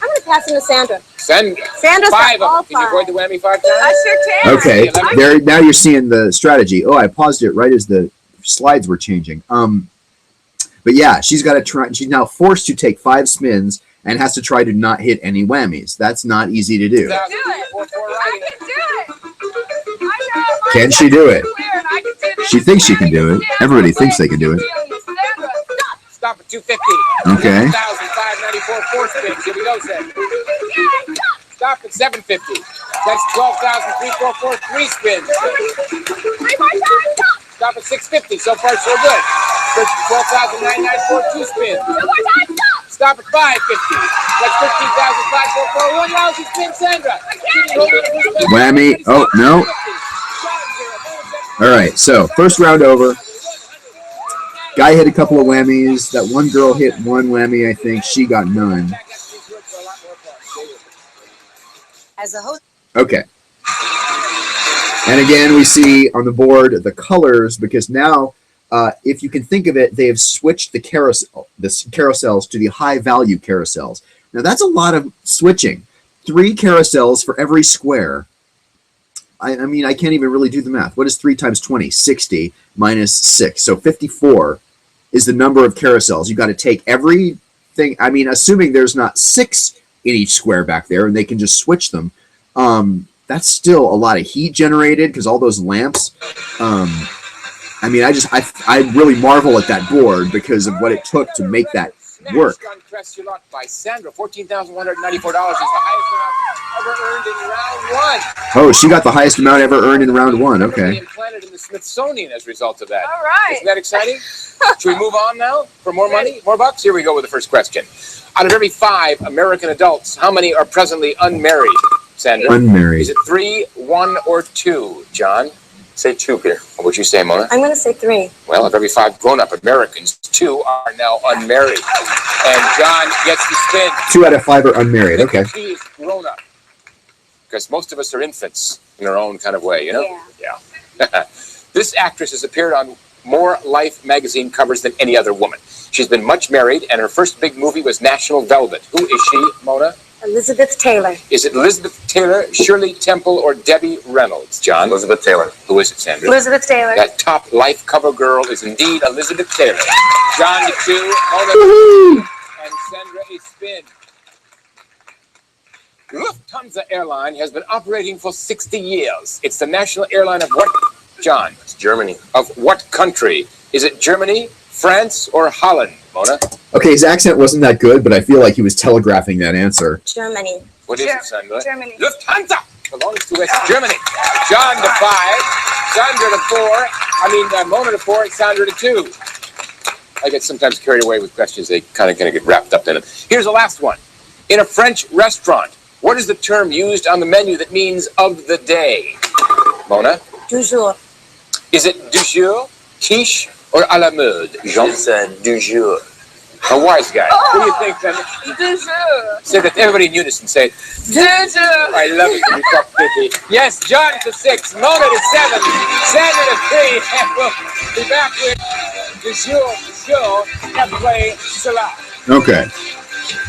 S8: I'm gonna pass him to Sandra.
S6: Five
S8: Sandra's got all
S6: of them. Can you avoid the whammy 5 times?
S8: I sure can.
S1: Okay, there. Now you're seeing the strategy. Oh, I paused it right as the slides were changing. But yeah, she's got to try. She's now forced to take 5 spins and has to try to not hit any whammies. That's not easy to do.
S9: I can do it. I know.
S1: Can she do it?
S9: I can do this.
S1: She thinks she can do it. Everybody thinks they can do it.
S6: Stop at 250.
S1: Okay.
S6: 11,594. 4 spins. Here we go, Sandra. Stop at 750. That's 12,344. 3 spins.
S9: 3 more times.
S6: Stop at 650. So far, so good. 12,994. 2 spins.
S9: 2 more times.
S6: Stop at 550. That's 15,544. 1 lousy spin, Sandra.
S1: Whammy. Oh, no. All right, so first round over. Guy hit a couple of whammies. That one girl hit 1 whammy, I think. She got none.
S8: As a host.
S1: Okay. And again, we see on the board the colors because now, if you can think of it, they have switched the carousels to the high-value carousels. Now, that's a lot of switching. 3 carousels for every square. I mean, I can't even really do the math. What is 3 times 20? 60 minus 6. So 54 is the number of carousels. You've got to take everything. I mean, assuming there's not 6 in each square back there and they can just switch them. That's still a lot of heat generated because all those lamps. I mean, I really marvel at that board because of what it took to make that work.
S6: Press your luck by Sandra. $14,194 is the highest amount ever earned in round 1.
S1: Oh, she got the highest amount ever earned in round 1. Okay.
S6: Implanted in the Smithsonian as a result of that.
S4: All right.
S6: Isn't that exciting? Should we move on now for more money, more bucks? Here we go with the first question. Out of every 5 American adults, how many are presently unmarried, Sandra?
S1: Unmarried.
S6: Is it 3, 1, or 2, John? Say 2, Peter. What would you say, Mona?
S8: I'm gonna say 3.
S6: Well, of every 5 grown-up Americans, 2 are now unmarried. And John gets the spin.
S1: 2 out of 5 are unmarried. Okay.
S6: He is grown-up. Because most of us are infants in our own kind of way, you know?
S8: Yeah.
S6: Yeah. This actress has appeared on more Life magazine covers than any other woman. She's been much married, and her first big movie was National Velvet. Who is she, Mona?
S8: Elizabeth Taylor.
S6: Is it Elizabeth Taylor, Shirley Temple, or Debbie Reynolds, John?
S7: Elizabeth Taylor.
S6: Who is it, Sandra?
S8: Elizabeth Taylor.
S6: That top Life cover girl is indeed Elizabeth Taylor. John to 2, Mona to 3, and Sandra a spin. Lufthansa airline has been operating for 60 years. It's the national airline of what, John?
S7: It's Germany.
S6: Of what country? Is it Germany, France, or Holland, Mona?
S1: Okay, his accent wasn't that good, but I feel like he was telegraphing that answer.
S8: Germany.
S6: What is it, Sandra?
S9: Germany.
S6: Lufthansa belongs to West Germany. John to 5, Sandra to 4, Mona to 4, and Sandra to 2. I get sometimes carried away with questions. They kind of get wrapped up in them. Here's the last one. In a French restaurant, what is the term used on the menu that means of the day? Mona?
S8: Du jour.
S6: Is it du jour, quiche, or à la mode? Jean?
S7: It's du jour.
S6: A wise guy. What do you think, then?
S9: Du jour.
S6: Say that everybody in unison. Say,
S9: Du jour.
S6: I love it when you talk picky. Yes, John to 6, Mona to 7, Sandra to 3, and we'll be back with du jour, après cela.
S1: Okay.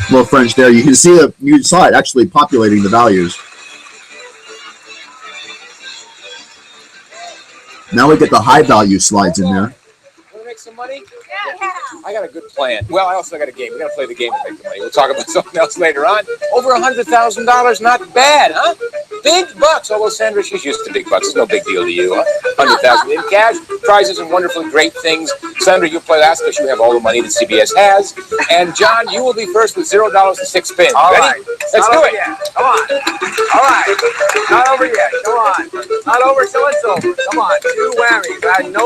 S1: A little French there. You can see you saw it actually populating the values. Now we get the high value slides in there.
S6: Want to make some money?
S9: Yeah.
S6: I got a good plan. Well, I also got a game. We got to play the game to make the money. We'll talk about something else later on. Over $100,000, not bad, huh? Big bucks. Although Sandra, she's used to big bucks. It's no big deal to you, huh? $100,000 in cash, prizes, and wonderful, great things. Sandra, you play last because you have all the money that CBS has. And John, you will be first with $0 and 6 spins.
S5: All
S6: Ready?
S5: right.
S6: Let's do it.
S5: Yet. Come on. All right. Not over yet. Come on. Not over till it's over. Come on. 2 whammies. I no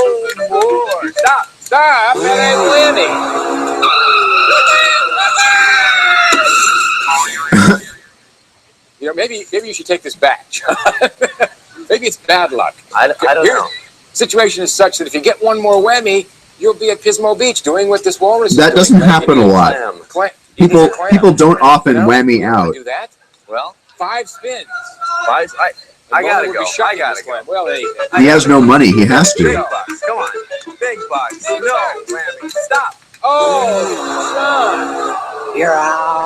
S5: more. Stop.
S6: Stop. That ain't Whammy. Maybe you should take this back, John. Maybe it's bad luck.
S7: I don't know.
S6: Situation is such that if you get one more whammy, you'll be at Pismo Beach doing what this walrus is
S1: That
S6: doing.
S1: doesn't happen a lot. People don't often whammy out.
S6: Do that?
S5: Well,
S6: 5 spins.
S5: I gotta go. I gotta go.
S6: Well, hey,
S1: He has no money. He has
S5: Big
S1: to.
S5: bucks. Come on. Big bucks. No whammy. Stop.
S6: oh,
S5: You're out.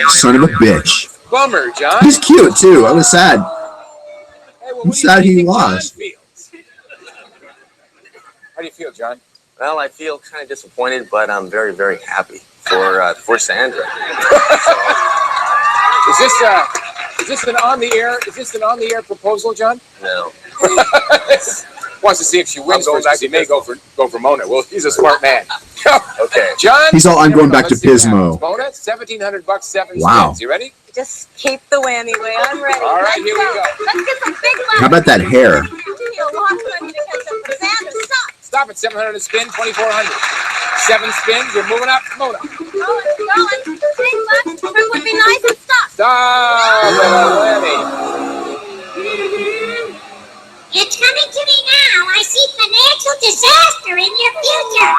S1: Son of a bitch.
S6: bummer, John.
S1: He's cute too. I was sad.
S6: Hey, well,
S1: I'm
S6: what do you
S1: sad he
S6: think John
S1: lost.
S6: feels? How do you feel, John?
S7: Well, I feel kind of disappointed, but I'm very, very happy for Sandra.
S6: Is this an on the air? Is this an on the air proposal, John?
S7: No.
S6: Wants to see if she wins
S7: going
S6: first.
S7: back
S6: He
S7: to
S6: may go for Mona. Well, he's a smart man.
S7: Okay.
S6: John.
S1: He's all, I'm going back to
S6: let's see what happens.
S1: Pismo.
S6: Mona, $1,700, 7
S1: Wow.
S6: spins. You ready?
S8: Just keep the whammy way. I'm ready.
S6: All right, here we go.
S9: Let's get some big money.
S1: How about that hair?
S9: You need a lot of money to catch up with Sandra. Stop.
S6: Stop at 700 spin, 2,400. 7 spins. You're moving up, Mona.
S9: Going. Big bucks. It would be nice and stop.
S6: Stop. Whammy.
S9: It's coming to me now. I see financial disaster in your future.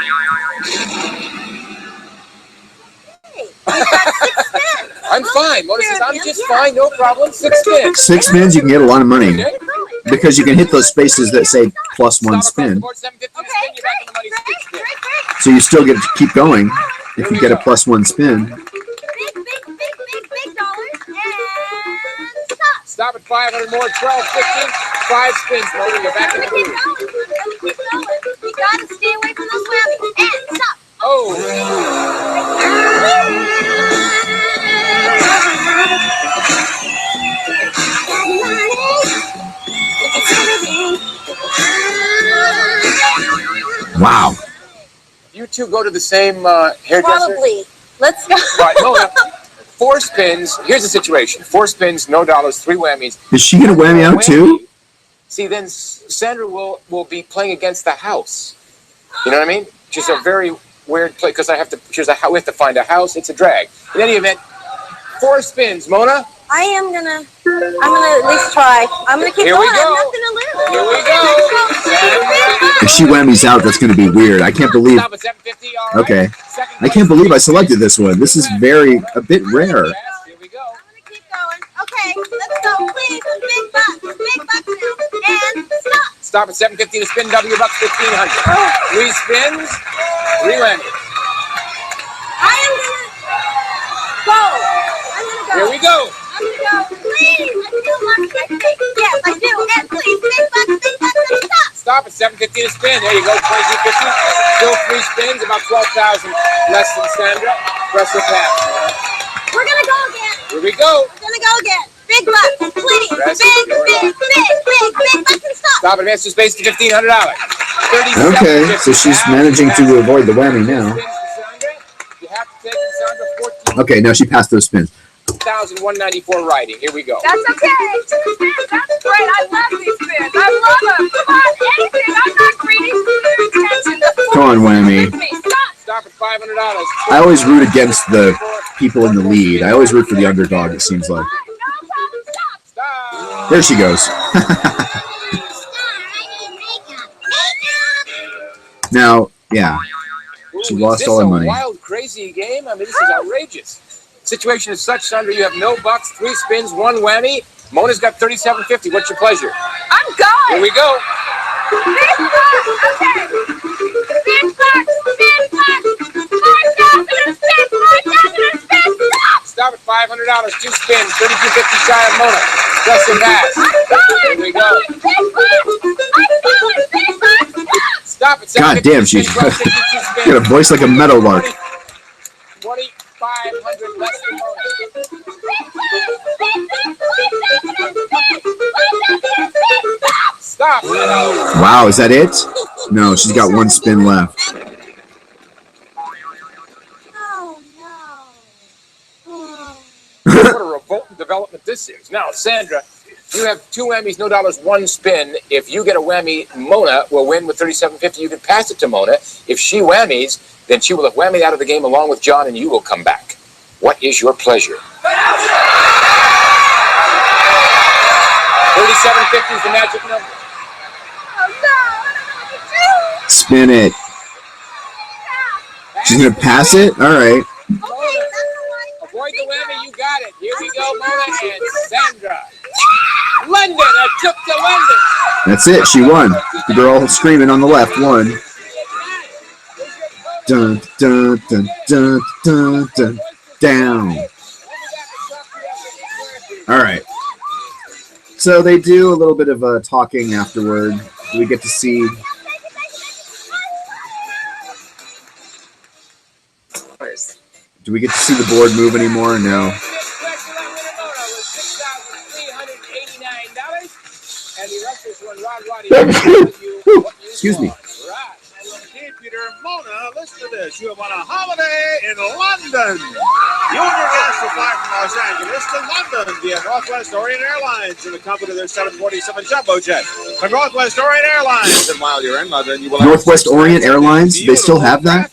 S8: Hey, you've got 6 spins.
S6: I'm fine. Mona says, I'm just fine. No problem. 6 spins.
S1: 6 spins, you can get a lot of money
S6: Okay.
S1: because you can hit those spaces that say +1
S6: Stop across the
S1: spin.
S6: board, 750
S9: Okay,
S6: spin. You're back in the money. 6 spins.
S9: Great.
S1: So you still get to keep going if you get a +1 spin.
S9: Big dollars. And stop.
S6: Stop at 500 more. 12, 15. 5 spins, Mona. You're back in the
S9: Keep
S6: mood.
S9: going. You gotta stay away from those whammies. And stop.
S6: Oh.
S1: Wow.
S6: You two go to the same hairdresser?
S8: Probably. Let's go.
S6: Right, Mona. 4 spins. Here's the situation. 4 spins, no dollars, 3 whammies.
S1: Is she gonna whammy out too?
S6: See, then Sandra will be playing against the house. You know what I mean? Which is a very weird play because we have to find a house. It's a drag. In any event, 4 spins, Mona.
S8: I'm gonna at least try. I'm gonna keep
S6: Here
S8: going.
S6: we
S8: I
S6: go.
S8: have nothing to lose.
S6: Here we go.
S1: If she whammies out, that's gonna be weird. I can't believe.
S6: Stop at 750. All right.
S1: Okay.
S6: Second
S1: I can't believe I selected this one. This is a bit rare.
S6: Here we go.
S9: I'm gonna keep going. Okay, let's go. Please, big bucks. Big bucks. And stop.
S6: Stop at 750 to spin. W bucks 1500. 3 spins. 3 whammies.
S8: I am gonna go. I'm gonna go.
S6: Here we go.
S8: I'm gonna go. Please. I still want my thing. Yes, I do. And please, big bucks, and stop.
S6: Stop at 750 to spin. There you go. 2250. Still 3 spins. About 12,000 less than Sandra. Press the pass.
S8: We're gonna go again.
S6: Here we go.
S8: We're gonna go again. Big bucks, please.
S6: Press
S8: Big
S6: it.
S8: bucks, and stop.
S6: Stop at master space to $1,500.
S1: Okay, so she's managing to avoid the whammy now.
S6: You have to take Sandra 14.
S1: Okay, now she passed those spins.
S6: 1,194 riding. Here we go.
S9: That's okay. That's great. I love these spins. I love them. Come on, anything. I'm not greedy for your attention.
S1: Come on, Whammy.
S9: Stop.
S6: Stop at $500.
S1: I always root against the people in the lead. I always root for the underdog, it seems like.
S9: No problem. Stop.
S6: Stop.
S1: There she goes. Now, yeah, she lost all her
S6: Is this
S1: money.
S6: a wild, crazy game? I mean, this is outrageous. Situation is such, Sandra, you have no bucks, 3 spins, 1 whammy. Mona's got 37.50. What's your pleasure?
S9: I'm going.
S6: Here we go.
S9: Big bucks. Okay. Big bucks. Big bucks. 4,000 and spin. 4,000 and spin. Stop.
S6: Stop at $500. 2 spins, 32.50 shy of Mona. Press the pass.
S9: I'm going.
S6: Here we go.
S9: Big bucks. I'm going. Big bucks. Stop.
S6: Stop at
S1: God
S6: 750
S1: damn,
S6: spin,
S1: she's
S6: 12.52 spin.
S1: got a voice like a meadowlark.
S6: 2,500 less than Mona. Stop.
S1: Wow, is that it? No, she's got 1 spin left.
S6: What a revolting development this is. Now, Sandra, you have 2 whammies, no dollars, 1 spin. If you get a whammy, Mona will win with 37.50. You can pass it to Mona. If she whammies, then she will have whammied out of the game along with John, and you will come back. What is your pleasure? 37.50 is the magic number.
S1: Spin it. She's going to pass it? All right.
S6: Avoid the whammy, you got it. Here we go, Mona and Sandra. London, a trip to London.
S1: That's it. She won. The girl screaming on the left won. Dun, dun, dun, dun, dun, dun. Down. All right. So they do a little bit of talking afterward. We get to see. Do we get to see the board move anymore? No. Excuse me.
S3: Okay, Peter, Mona, listen to this. You have won a holiday in London. You and your guests will fly from Los Angeles to London via Northwest Orient Airlines in the company of their 747 jumbo jet. For Northwest Orient Airlines, and while you're in London, you will have
S1: Northwest Orient Airlines? They still have that?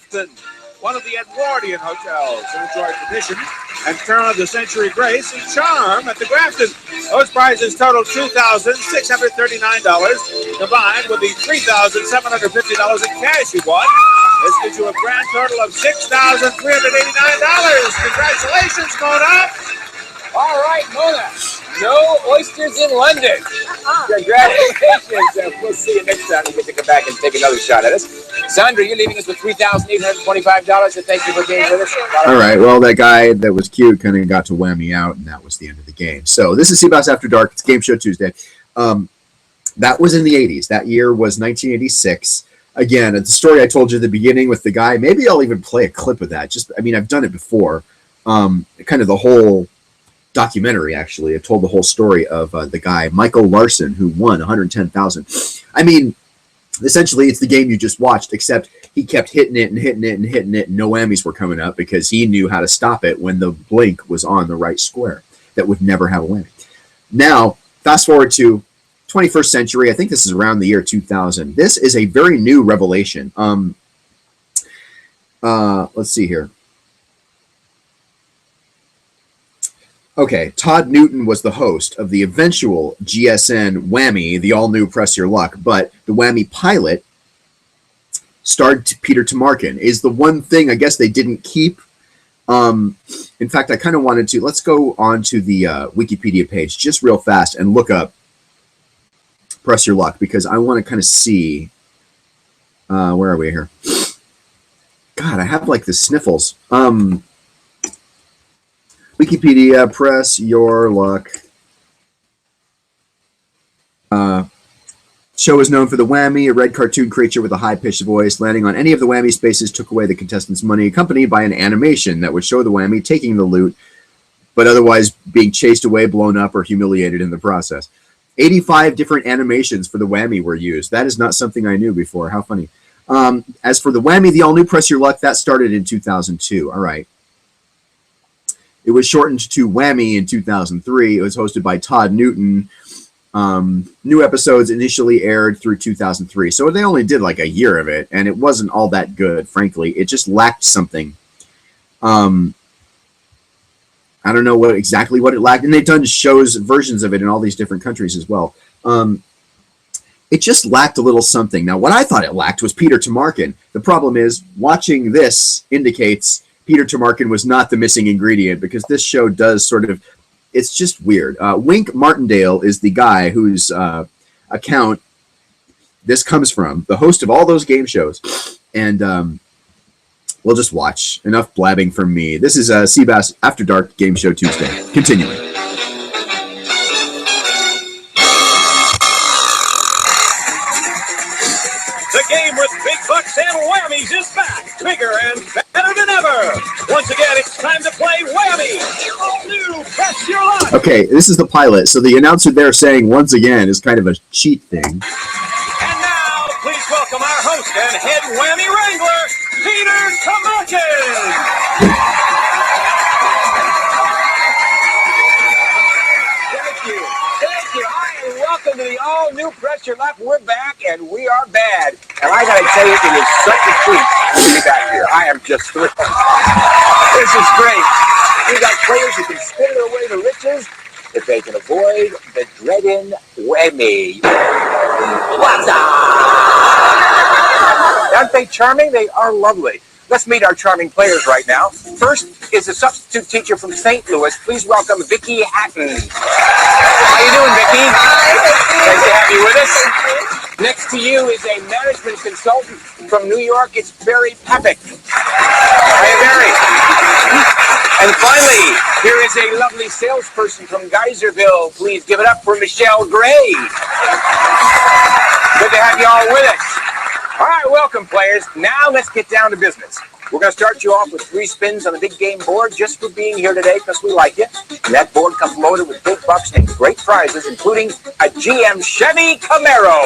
S3: One of the Edwardian hotels, and enjoy tradition and turn of the century grace and charm at the Grafton. Those prizes total $2,639, combined with the $3,750 in cash you won. This gives you a grand total of $6,389. Congratulations, Mona!
S6: All right, Mona. No oysters in London. Congratulations. We'll see you next time. You get to come back and take another shot at us. Sandra, you're leaving us with $3,825, so thank you for being with us.
S1: All right. Well, that guy that was cute kind of got to whammy out, and that was the end of the game. So this is cBas After Dark. It's Game Show Tuesday. That was in the 80s. That year was 1986. Again, it's the story I told you at the beginning with the guy. Maybe I'll even play a clip of that. I've done it before. Kind of the whole documentary, actually. I told the whole story of the guy, Michael Larson, who won $110,000. I mean, essentially, it's the game you just watched, except he kept hitting it and hitting it and hitting it, and no whammies were coming up because he knew how to stop it when the blink was on the right square. That would never have a whammy. Now, fast forward to 21st century. I think this is around the year 2000. This is a very new revelation. Let's see here. Okay, Todd Newton was the host of the eventual GSN Whammy, the all-new Press Your Luck, but the Whammy pilot starred Peter Tomarken, is the one thing I guess they didn't keep. In fact, I kind of wanted to, let's go on to the Wikipedia page just real fast and look up press your luck because I want to kind of see. Where are we here? God, I have like the sniffles. Wikipedia, press your luck. Show is known for the Whammy, a red cartoon creature with a high-pitched voice. Landing on any of the Whammy spaces took away the contestants' money, accompanied by an animation that would show the Whammy taking the loot, but otherwise being chased away, blown up, or humiliated in the process. 85 different animations for the Whammy were used. That is not something I knew before. How funny. As for the Whammy, the all-new Press Your Luck, that started in 2002. All right. It was shortened to Whammy in 2003. It was hosted by Todd Newton. New episodes initially aired through 2003. So they only did like a year of it, and it wasn't all that good, frankly. It just lacked something. I don't know exactly what it lacked. And they've done versions of it in all these different countries as well. It just lacked a little something. Now, what I thought it lacked was Peter Tomarken. The problem is, watching this indicates Peter Tomarken was not the missing ingredient, because this show does sort of, it's just weird. Wink Martindale is the guy whose account this comes from, the host of all those game shows. And we'll just watch. Enough blabbing from me. This is cBas After Dark Game Show Tuesday. Continuing.
S10: The game with big bucks and whammies is back, bigger and better than ever. Once again, it's time to play Whammy. All new, press your luck.
S1: Okay, this is the pilot, so the announcer there saying once again is kind of a cheat thing.
S10: And now, please welcome our host and head Whammy wrangler, Peter Tomarken.
S6: Welcome to the all-new Press Your Luck. We're back, and we are bad. And I got to tell you, it is such a treat to be back here. I am just thrilled. This is great. We got players who can spin their way to riches if they can avoid the dreaded Whammy. What's up? Aren't they charming? They are lovely. Let's meet our charming players right now. First is a substitute teacher from St. Louis. Please welcome Vicki Hatton. How you doing, Vicki? Nice to have you with us. Next to you is a management consultant from New York. It's Barry Papick. Hi, Barry. And finally, here is a lovely salesperson from Geyserville. Please give it up for Michelle Gray. Good to have you all with us. All right, welcome, players. Now let's get down to business. We're going to start you off with 3 spins on the big game board just for being here today because we like you. And that board comes loaded with big bucks and great prizes, including a GM Chevy Camaro.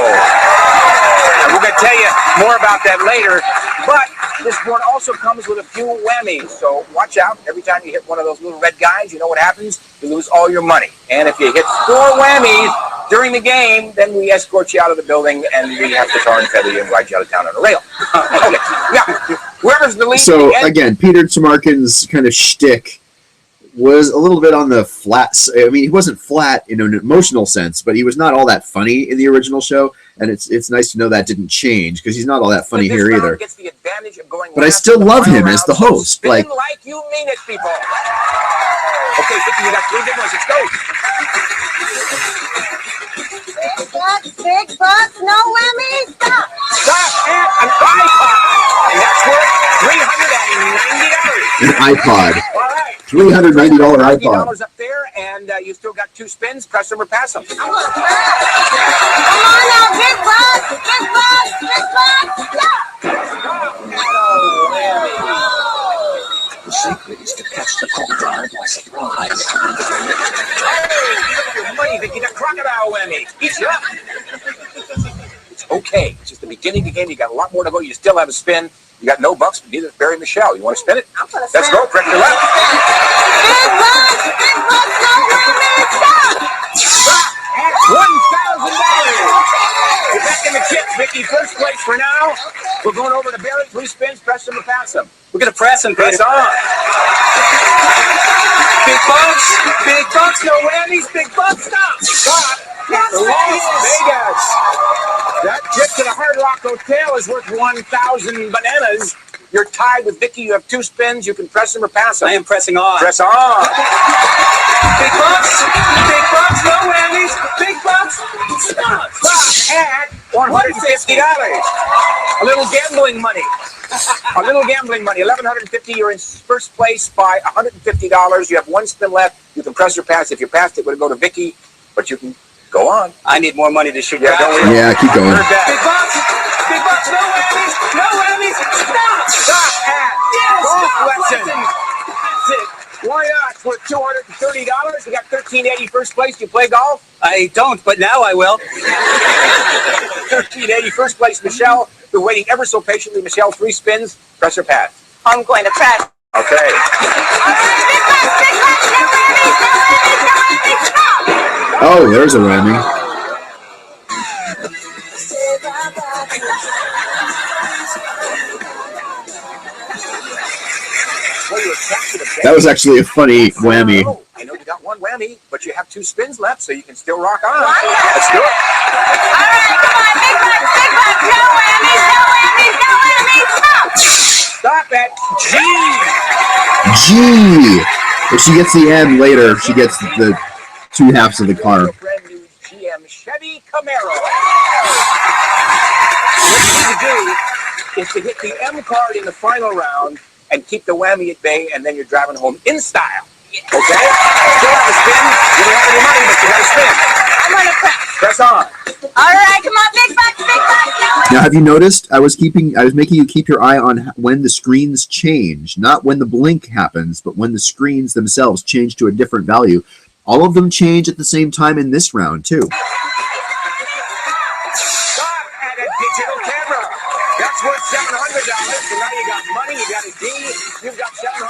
S6: And we're going to tell you more about that later. But this board also comes with a few whammies. So watch out. Every time you hit one of those little red guys, you know what happens? You lose all your money. And if you hit 4 whammies during the game, then we escort you out of the building and we have to tar and feather you and ride you out of town on a rail. Okay. Now, whoever's the lead.
S1: So again, Peter Tomarken's kind of shtick was a little bit on the flat. I mean, he wasn't flat in an emotional sense, but he was not all that funny in the original show. And it's nice to know that didn't change because he's not all that funny here either.
S6: Gets the advantage of going
S1: but I still love him as the host.
S6: Spin like you mean it, people. Okay, Vicki, you got 3 big ones. Let's go.
S8: Big bucks, no whammies, stop.
S6: Stop at an iPod. And that's worth $390.
S1: An iPod.
S6: All right.
S1: $390 iPod.
S6: $90 up there, and you still got 2 spins. Press them or pass them.
S8: I'm gonna press. Come on now, big bucks, stop.
S11: The secret is to catch the crocodile by surprise.
S6: Hey, look at your money, Vicki. That crocodile whammy. Eat you up. It's okay. It's just the beginning of the game. You got a lot more to go. You still have a spin. You got no bucks, but neither Barry Michelle. You want to spin it?
S8: I'm gonna spin.
S6: Let's go. Press your left.
S8: Big bucks, no whammies, stop.
S6: Stop at $1,000. You're back in the chips, Vicki. First place for now. We're going over to Barry. 3 spins. Press them or pass them.
S10: We're going to press and
S6: Press on.
S10: Big bucks, no whammies, big bucks, stop.
S6: Stop at Las Vegas. That trip to the Hard Rock Hotel is worth 1,000 bananas. You're tied with Vicki. You have 2 spins. You can press them or pass them.
S10: I am pressing on.
S6: Press on.
S10: Big bucks, no whammies. Big bucks, stop at $150. A little gambling money. A little gambling money. $1,150. You're in first place by $150. You have one spin left. You can press or pass. If you passed, it would go to Vicky, but you can go on. I need more money to shoot.
S1: Yeah, keep going.
S10: Big bucks, no whammies. Stop at golf lessons. That's it. Why not? For $230, you got $1,380 first place. Do you play golf? I don't, but now I will. $1,380 first place. Michelle, been waiting ever so patiently. Michelle, 3 spins. Press or pass?
S8: I'm going to press.
S10: Okay.
S1: Oh, there's a whammy. That was actually a funny whammy.
S10: I know you got one whammy, but you have 2 spins left, so you can still rock on. Let's do it.
S9: All right, come on, big bucks, no whammies,
S10: Stop at G.
S1: G. If she gets the M later, she gets the 2 halves of the car.
S10: Brand new GM Chevy Camaro. What you need to do is to hit the M card in the final round and keep the whammy at bay, and then you're driving home in style. Okay? Still have to spin. You don't have any money, but you got to spin.
S8: I'm going to press.
S10: Press on.
S8: All right, come on, big bucks.
S1: Now, have you noticed I was making you keep your eye on when the screens change, not when the blink happens, but when the screens themselves change to a different value. All of them change at the same time in this round, too.
S10: Stop at a digital camera. That's worth $700. So now you got money, you got a D, you've got $700,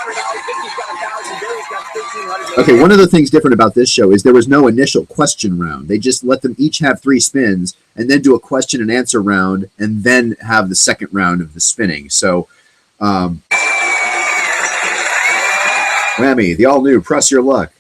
S10: Vicky's got $1,000, Barry's got $1,300.
S1: Okay, one of the things different about this show is there was no initial question round. They just let them each have 3 spins and then do a question and answer round and then have the second round of the spinning. So, Whammy, the all-new Press Your Luck.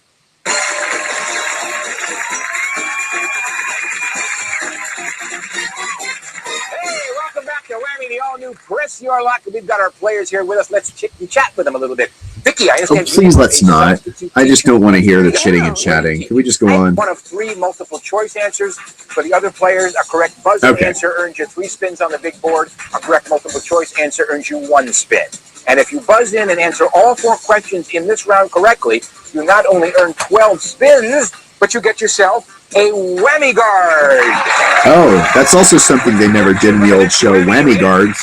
S10: The all-new Press Your Luck. We've got our players here with us. Let's chat with them a little bit. Vicky, I understand.
S1: Oh, please let's not. I just don't want to hear the chitting and chatting. Can we just go on?
S10: One of 3 multiple choice answers for the other players. A correct buzzer answer earns you 3 spins on the big board. A correct multiple choice answer earns you 1 spin. And if you buzz in and answer all 4 questions in this round correctly, you not only earn 12 spins, but you get yourself a whammy guard.
S1: Oh, that's also something they never did in the old show, whammy guards.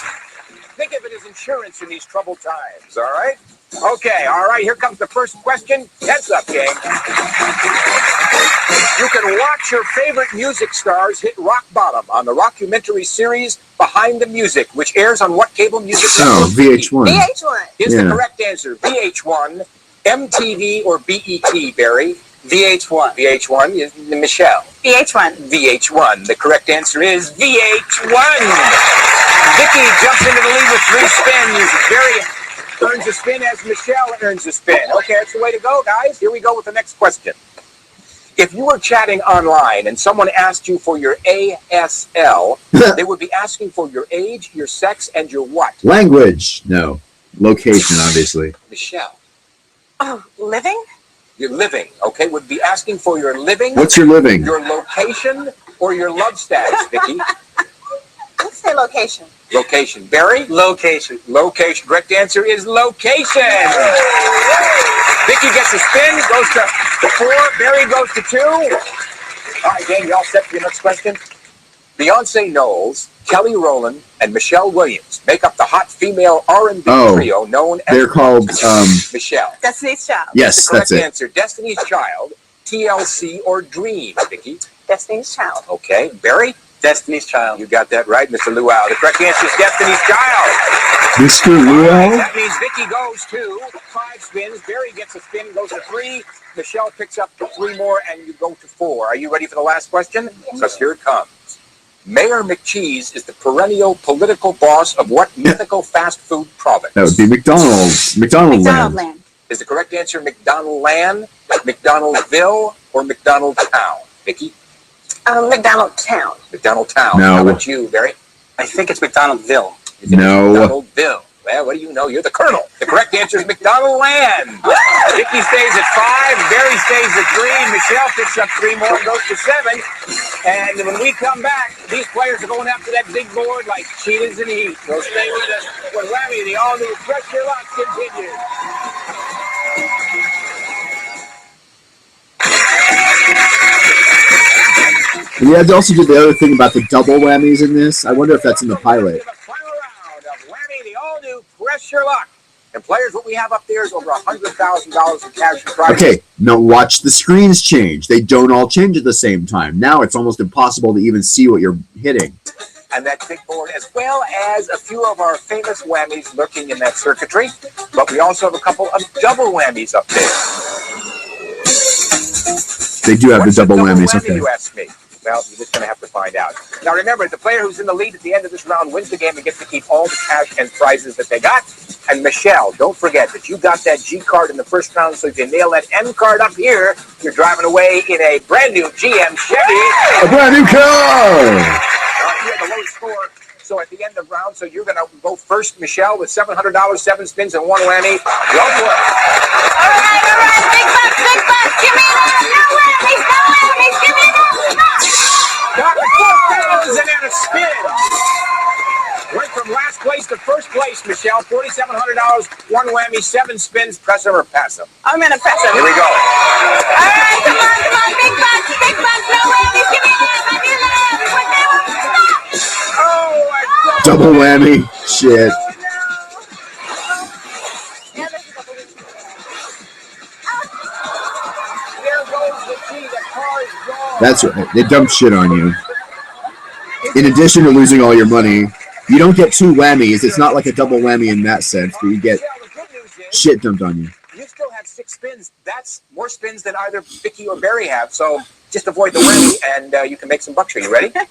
S10: Think of it as insurance in these troubled times, all right? Okay, all right, here comes the first question. Heads up, gang. You can watch your favorite music stars hit rock bottom on the rockumentary series Behind the Music, which airs on what cable music
S1: network?
S8: VH1.
S1: VH1.
S10: Is the correct answer VH1, MTV, or BET, Barry? VH1. VH1 is Michelle.
S8: VH1.
S10: VH1. The correct answer is VH1. Vicky jumps into the lead with 3 spins. Barry earns a spin as Michelle earns a spin. Okay, that's the way to go, guys. Here we go with the next question. If you were chatting online and someone asked you for your ASL, they would be asking for your age, your sex, and your what?
S1: Language. No. Location, obviously.
S10: Michelle.
S8: Oh, living?
S10: Your living, okay, would be asking for your living.
S1: What's your living?
S10: Your location or your love status, Vicky?
S8: Let's say location.
S10: Location. Barry? Location. Location. Correct answer is location. Vicky gets a spin, goes to 4. Barry goes to 2. All right, gang, you all set for your next question? Beyonce Knowles, Kelly Rowland, and Michelle Williams make up the hot female R&B trio known as...
S1: They're called...
S10: Michelle.
S8: Destiny's Child.
S1: Yes, that's it.
S10: Correct answer, Destiny's Child, TLC, or Dream, Vicky?
S8: Destiny's Child.
S10: Okay. Barry? Destiny's Child. You got that right, Mr. Luau. The correct answer is Destiny's Child.
S1: Mr. Luau?
S10: That means Vicky goes to 5 spins. Barry gets a spin, goes to 3. Michelle picks up 3 more, and you go to 4. Are you ready for the last question? Because here it comes. Mayor McCheese is the perennial political boss of what mythical fast food province?
S1: That would be McDonald's. McDonaldland.
S10: Is the correct answer McDonaldland, McDonaldville, or McDonaldtown? Vicky?
S8: McDonaldtown.
S10: McDonaldtown.
S1: No.
S10: How about you, Barry?
S7: I think it's McDonaldville.
S1: No.
S10: McDonaldville. Well, what do you know? You're the colonel. The correct answer is McDonald Land. Vicky stays at 5. Barry stays at 3. Michelle picks up 3 more and goes to 7. And when we come back, these players are going after that big board like cheetahs in heat. So stay with us when Whammy, the all-new Fresh Your Luck continues.
S1: And you had to also do the other thing about the double whammies in this. I wonder if that's in the pilot.
S10: The final round of Whammy, the all-new Fresh Your Luck. And players, what we have up there is over $100,000 in cash and prizes.
S1: Okay, now watch the screens change. They don't all change at the same time. Now it's almost impossible to even see what you're hitting.
S10: And that big board, as well as a few of our famous whammies lurking in that circuitry. But we also have a couple of double whammies up there.
S1: They do have
S10: What's
S1: the double whammies,
S10: whammy,
S1: okay.
S10: you ask me? Well, you're just going to have to find out. Now, remember, the player who's in the lead at the end of this round wins the game and gets to keep all the cash and prizes that they got. And Michelle, don't forget that you got that G card in the first round, so if you nail that M card up here, you're driving away in a brand new GM Chevy.
S1: A brand new car!
S10: Here, the low score. So at the end of round, so you're going to go first, Michelle, with $700, 7 spins, and 1 whammy. Go for it.
S9: All right. Big bucks. Give me that. No whammies. Give me that.
S10: Got the $4,000 and a spin. Went from last place to first place, Michelle. $4,700, 1 whammy, 7 spins. Press them or pass them?
S8: I'm going to press it.
S10: Here we go.
S9: All right. Come on. Big bucks. No whammies. Give me that.
S10: Oh,
S1: Double whammy. Shit.
S10: There goes the key. The car is gone.
S1: That's right. They dump shit on you. In addition to losing all your money, you don't get 2 whammies. It's not like a double whammy in that sense, but you get shit dumped on you.
S10: You still have 6 spins. That's more spins than either Vicky or Barry have. So just avoid the whammy, and you can make some bucks. Are you ready?
S9: Okay.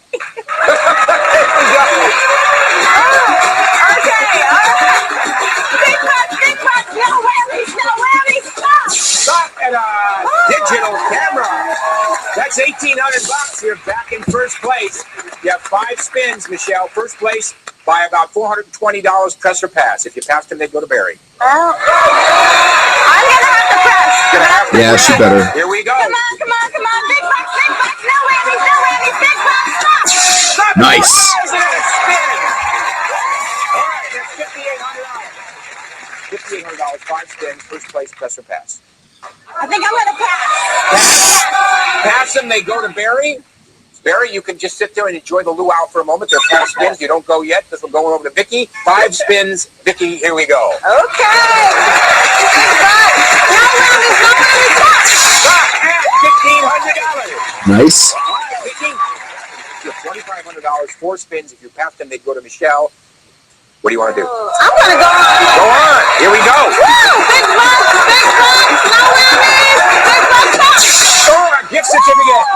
S9: Big bucks. No whammies.
S10: Stop at a digital camera. That's $1,800. You're back in first place. You have 5 spins, Michelle. First place by about $420. Press or pass. If you pass them, they go to Barry.
S8: Well, I'm going to have to press.
S1: Yeah, she better.
S10: Here we go.
S9: Come on. Big bucks. No whammies. Big bucks. Stop.
S1: Nice.
S10: $1,000 and a spin. All right, that's $5,800. $5,800, 5 spins. First place, press or pass.
S9: I think I'm going to pass.
S10: Pass them, they go to Barry. Barry, you can just sit there and enjoy the luau for a moment. They're 5 spins. You don't go yet. This will go over to Vicky. 5 spins. Vicky, here we go.
S8: Okay.
S10: Stop at $1,500.
S1: Nice.
S10: All right, Vicky. You have $2,500, 4 spins. If you pass them, they go to Michelle. What do you want to do?
S8: I'm going to go on.
S10: Go on. Here we go.
S8: Woo! Big bucks. No whammies. Big bucks.
S10: Oh, a gift certificate.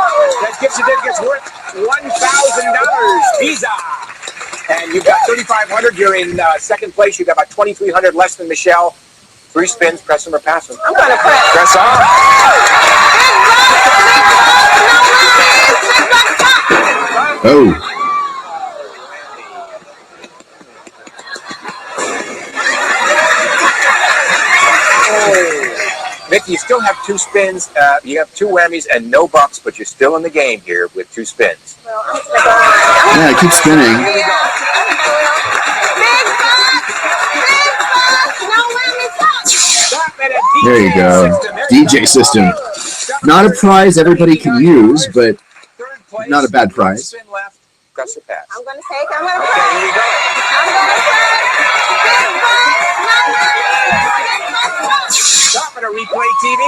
S10: That gift certificate's worth $1,000. Visa. And you've got $3,500. You're in second place. You've got about $2,300 less than Michelle. 3 spins. Press them or pass them.
S8: I'm going to press.
S10: Press on.
S1: Oh.
S10: Vicky, you still have 2 spins. You have 2 whammies and no bucks, but you're still in the game here with 2 spins.
S1: Yeah, keep spinning. There you go. DJ system. Not a prize everybody can use, but not a bad prize.
S10: Spin left. Press or pass.
S8: I'm going to take. I'm going to
S10: Okay,
S8: press.
S10: here we go.
S8: I'm going to press.
S10: Stop at a replay TV.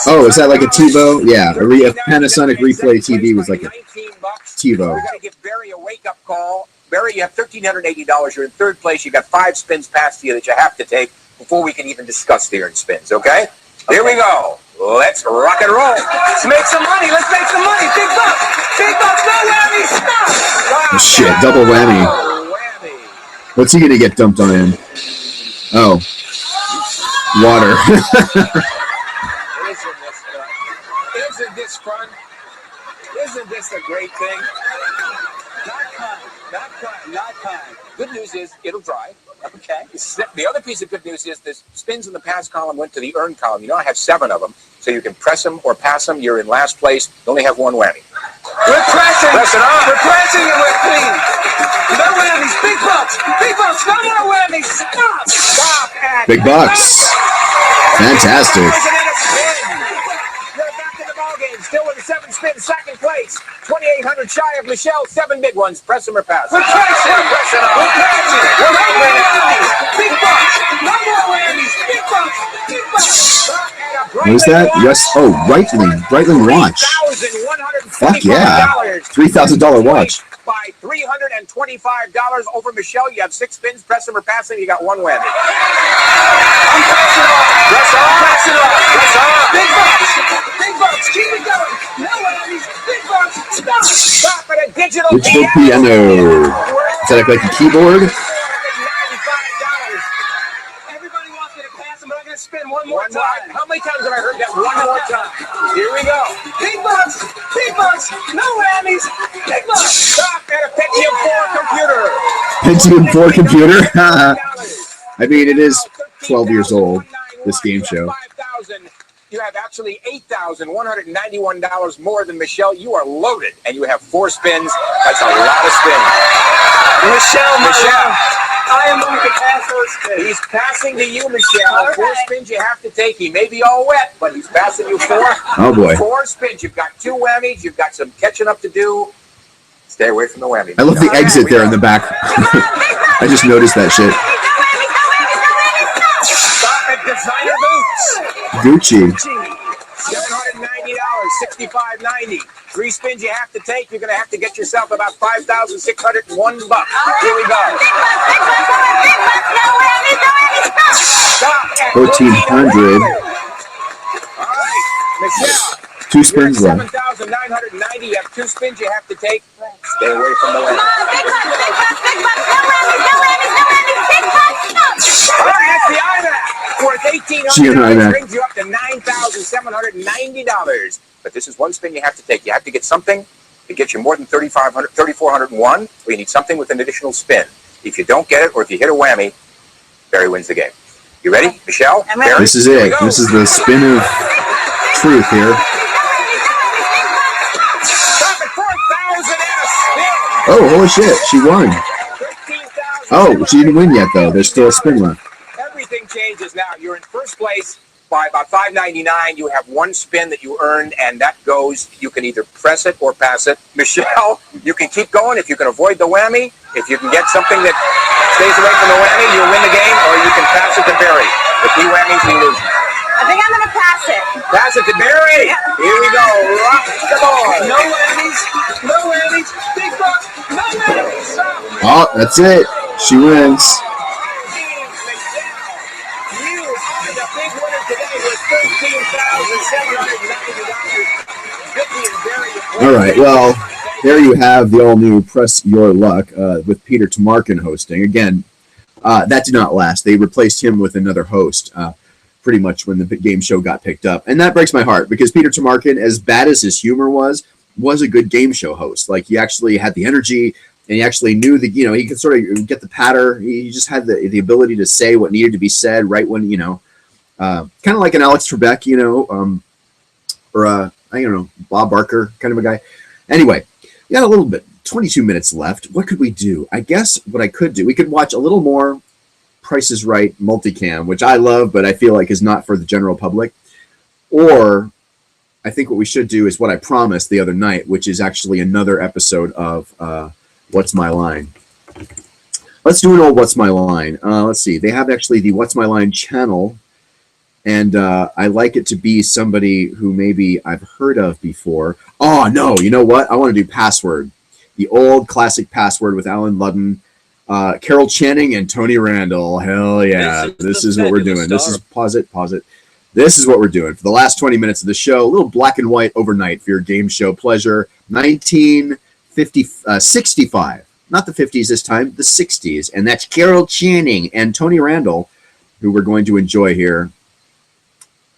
S1: Oh, is that like a TiVo? Yeah, a Panasonic Replay TV was like a TiVo.
S10: We're going to give Barry a wake-up call. Barry, you have $1,380. You're in third place. You've got 5 spins past you that you have to take before we can even discuss the earned spins, okay? Here we go. Let's rock and roll. Let's make some money. Let's make some money. Big bucks. Big bucks. No whammy. Stop.
S1: Shit, double whammy. What's he gonna get dumped on him? Oh. Water.
S10: Isn't this fun? Isn't this a great thing? Not kind, not kind. Good news is it'll dry. Okay. The other piece of good news is the spins in the pass column went to the earn column. You know I have 7 of them, so you can press them or pass them. You're in last place. You only have 1 whammy.
S12: We're pressing.
S10: Press it on.
S12: We're pressing and we're clean. No whammies. Big bucks. Big bucks. No more whammies. Stop.
S10: Stop at
S1: Big bucks. Fantastic.
S10: You're back in the ballgame. Still with a 7 spin, second place. 2,800 shy of Michelle. 7 big ones. Press them or pass.
S12: We're pressing.
S10: We're pressing on.
S12: We're pressing. No more whammies. Big bucks. No more whammies. Big bucks. Big bucks.
S1: What is that? Yes. Oh, Breitling watch. Fuck yeah. $3,000 watch.
S10: By $325 over Michelle. You have 6 spins. Press them or pass them. You got 1 whammy.
S12: I'm pressing on.
S10: Press on.
S12: Pressing on.
S10: Press on.
S12: Big bucks. Big bucks. Keep it going. No whammies. Big bucks. Stop.
S10: Stop at a digital
S1: piano. Is that like a keyboard?
S12: Everybody wants me to pass them, but I'm going to spin one more time.
S10: How many times have I heard that? One more time. Here we go.
S12: Big bucks. Big bucks. No whammies. Big bucks.
S10: Stop at a Pentium 4 computer.
S1: Pentium 4 computer? I mean, it is 12 years old, this game show.
S10: You have actually $8,191 more than Michelle. You are loaded, and you have 4 spins. That's a lot of spins.
S12: Michelle. I am going to pass those spins.
S10: He's passing to you, Michelle.
S12: All
S10: 4
S12: right.
S10: spins you have to take. He may be all wet, but he's passing you 4.
S1: Oh, boy.
S10: 4 spins. You've got 2 whammies. You've got some catching up to do. Stay away from the whammy.
S1: I love the exit there in the back. I just noticed that shit.
S10: Stop at designer boots.
S1: Gucci.
S10: $790, $65.90. 3 spins you have to take. You're going to have to get yourself about $5,601. Here we go. Stop at
S1: 1,400.
S10: All right, Michelle.
S1: 2 spins
S10: You're at
S1: left.
S10: 7,990. You have 2 spins you have to take. Stay away from the whammy. All right, that's the iMac. Worth $1,800. Brings you up to $9,790. But this is 1 spin you have to take. You have to get something that gets you more than $3,401, or you need something with an additional spin. If you don't get it, or if you hit a whammy, Barry wins the game. You ready, Michelle? Barry?
S1: This is it. This is the spin of truth here.
S10: Stop at 4,000 and a spin.
S1: Oh, holy shit. She won. Oh, she didn't win yet, though. There's still a spin left.
S10: Everything changes now. You're in first place by about $5.99. You have 1 spin that you earned, and that goes. You can either press it or pass it. Michelle, you can keep going if you can avoid the whammy. If you can get something that stays away from the whammy, you'll win the game, or you can pass it to Barry. With 3 whammies, you lose.
S8: I think I'm going to pass it.
S10: Pass it to Barry. Here we go. Rock the board.
S12: No whammies. No whammies. Big bucks. No whammies. Stop.
S1: Oh, that's it. She wins.
S10: You are the big winner today with $13,790.
S1: All right. Well, there you have the all-new Press Your Luck with Peter Tomarken hosting. Again, that did not last. They replaced him with another host pretty much when the game show got picked up. And that breaks my heart because Peter Tomarken, as bad as his humor was a good game show host. Like, he actually had the energy, and he actually knew that, he could sort of get the patter. He just had the ability to say what needed to be said right when, kind of like an Alex Trebek, or I don't know, Bob Barker kind of a guy. Anyway, we got a little bit, 22 minutes left. What could we do? I guess what I could do, we could watch a little more Price is Right multicam, which I love, but I feel like is not for the general public. Or I think what we should do is what I promised the other night, which is actually another episode of What's My Line. Let's do an old What's My Line. Let's see. They have actually the What's My Line channel, and I like it to be somebody who maybe I've heard of before. Oh, no. You know what? I want to do Password. The old classic Password with Alan Ludden, Carol Channing, and Tony Randall. Hell yeah. This is what we're doing. This is, pause it. This is what we're doing. For the last 20 minutes of the show, a little black and white overnight for your game show pleasure. 1965. Not the 50s this time, the 60s. And that's Carol Channing and Tony Randall, who we're going to enjoy here.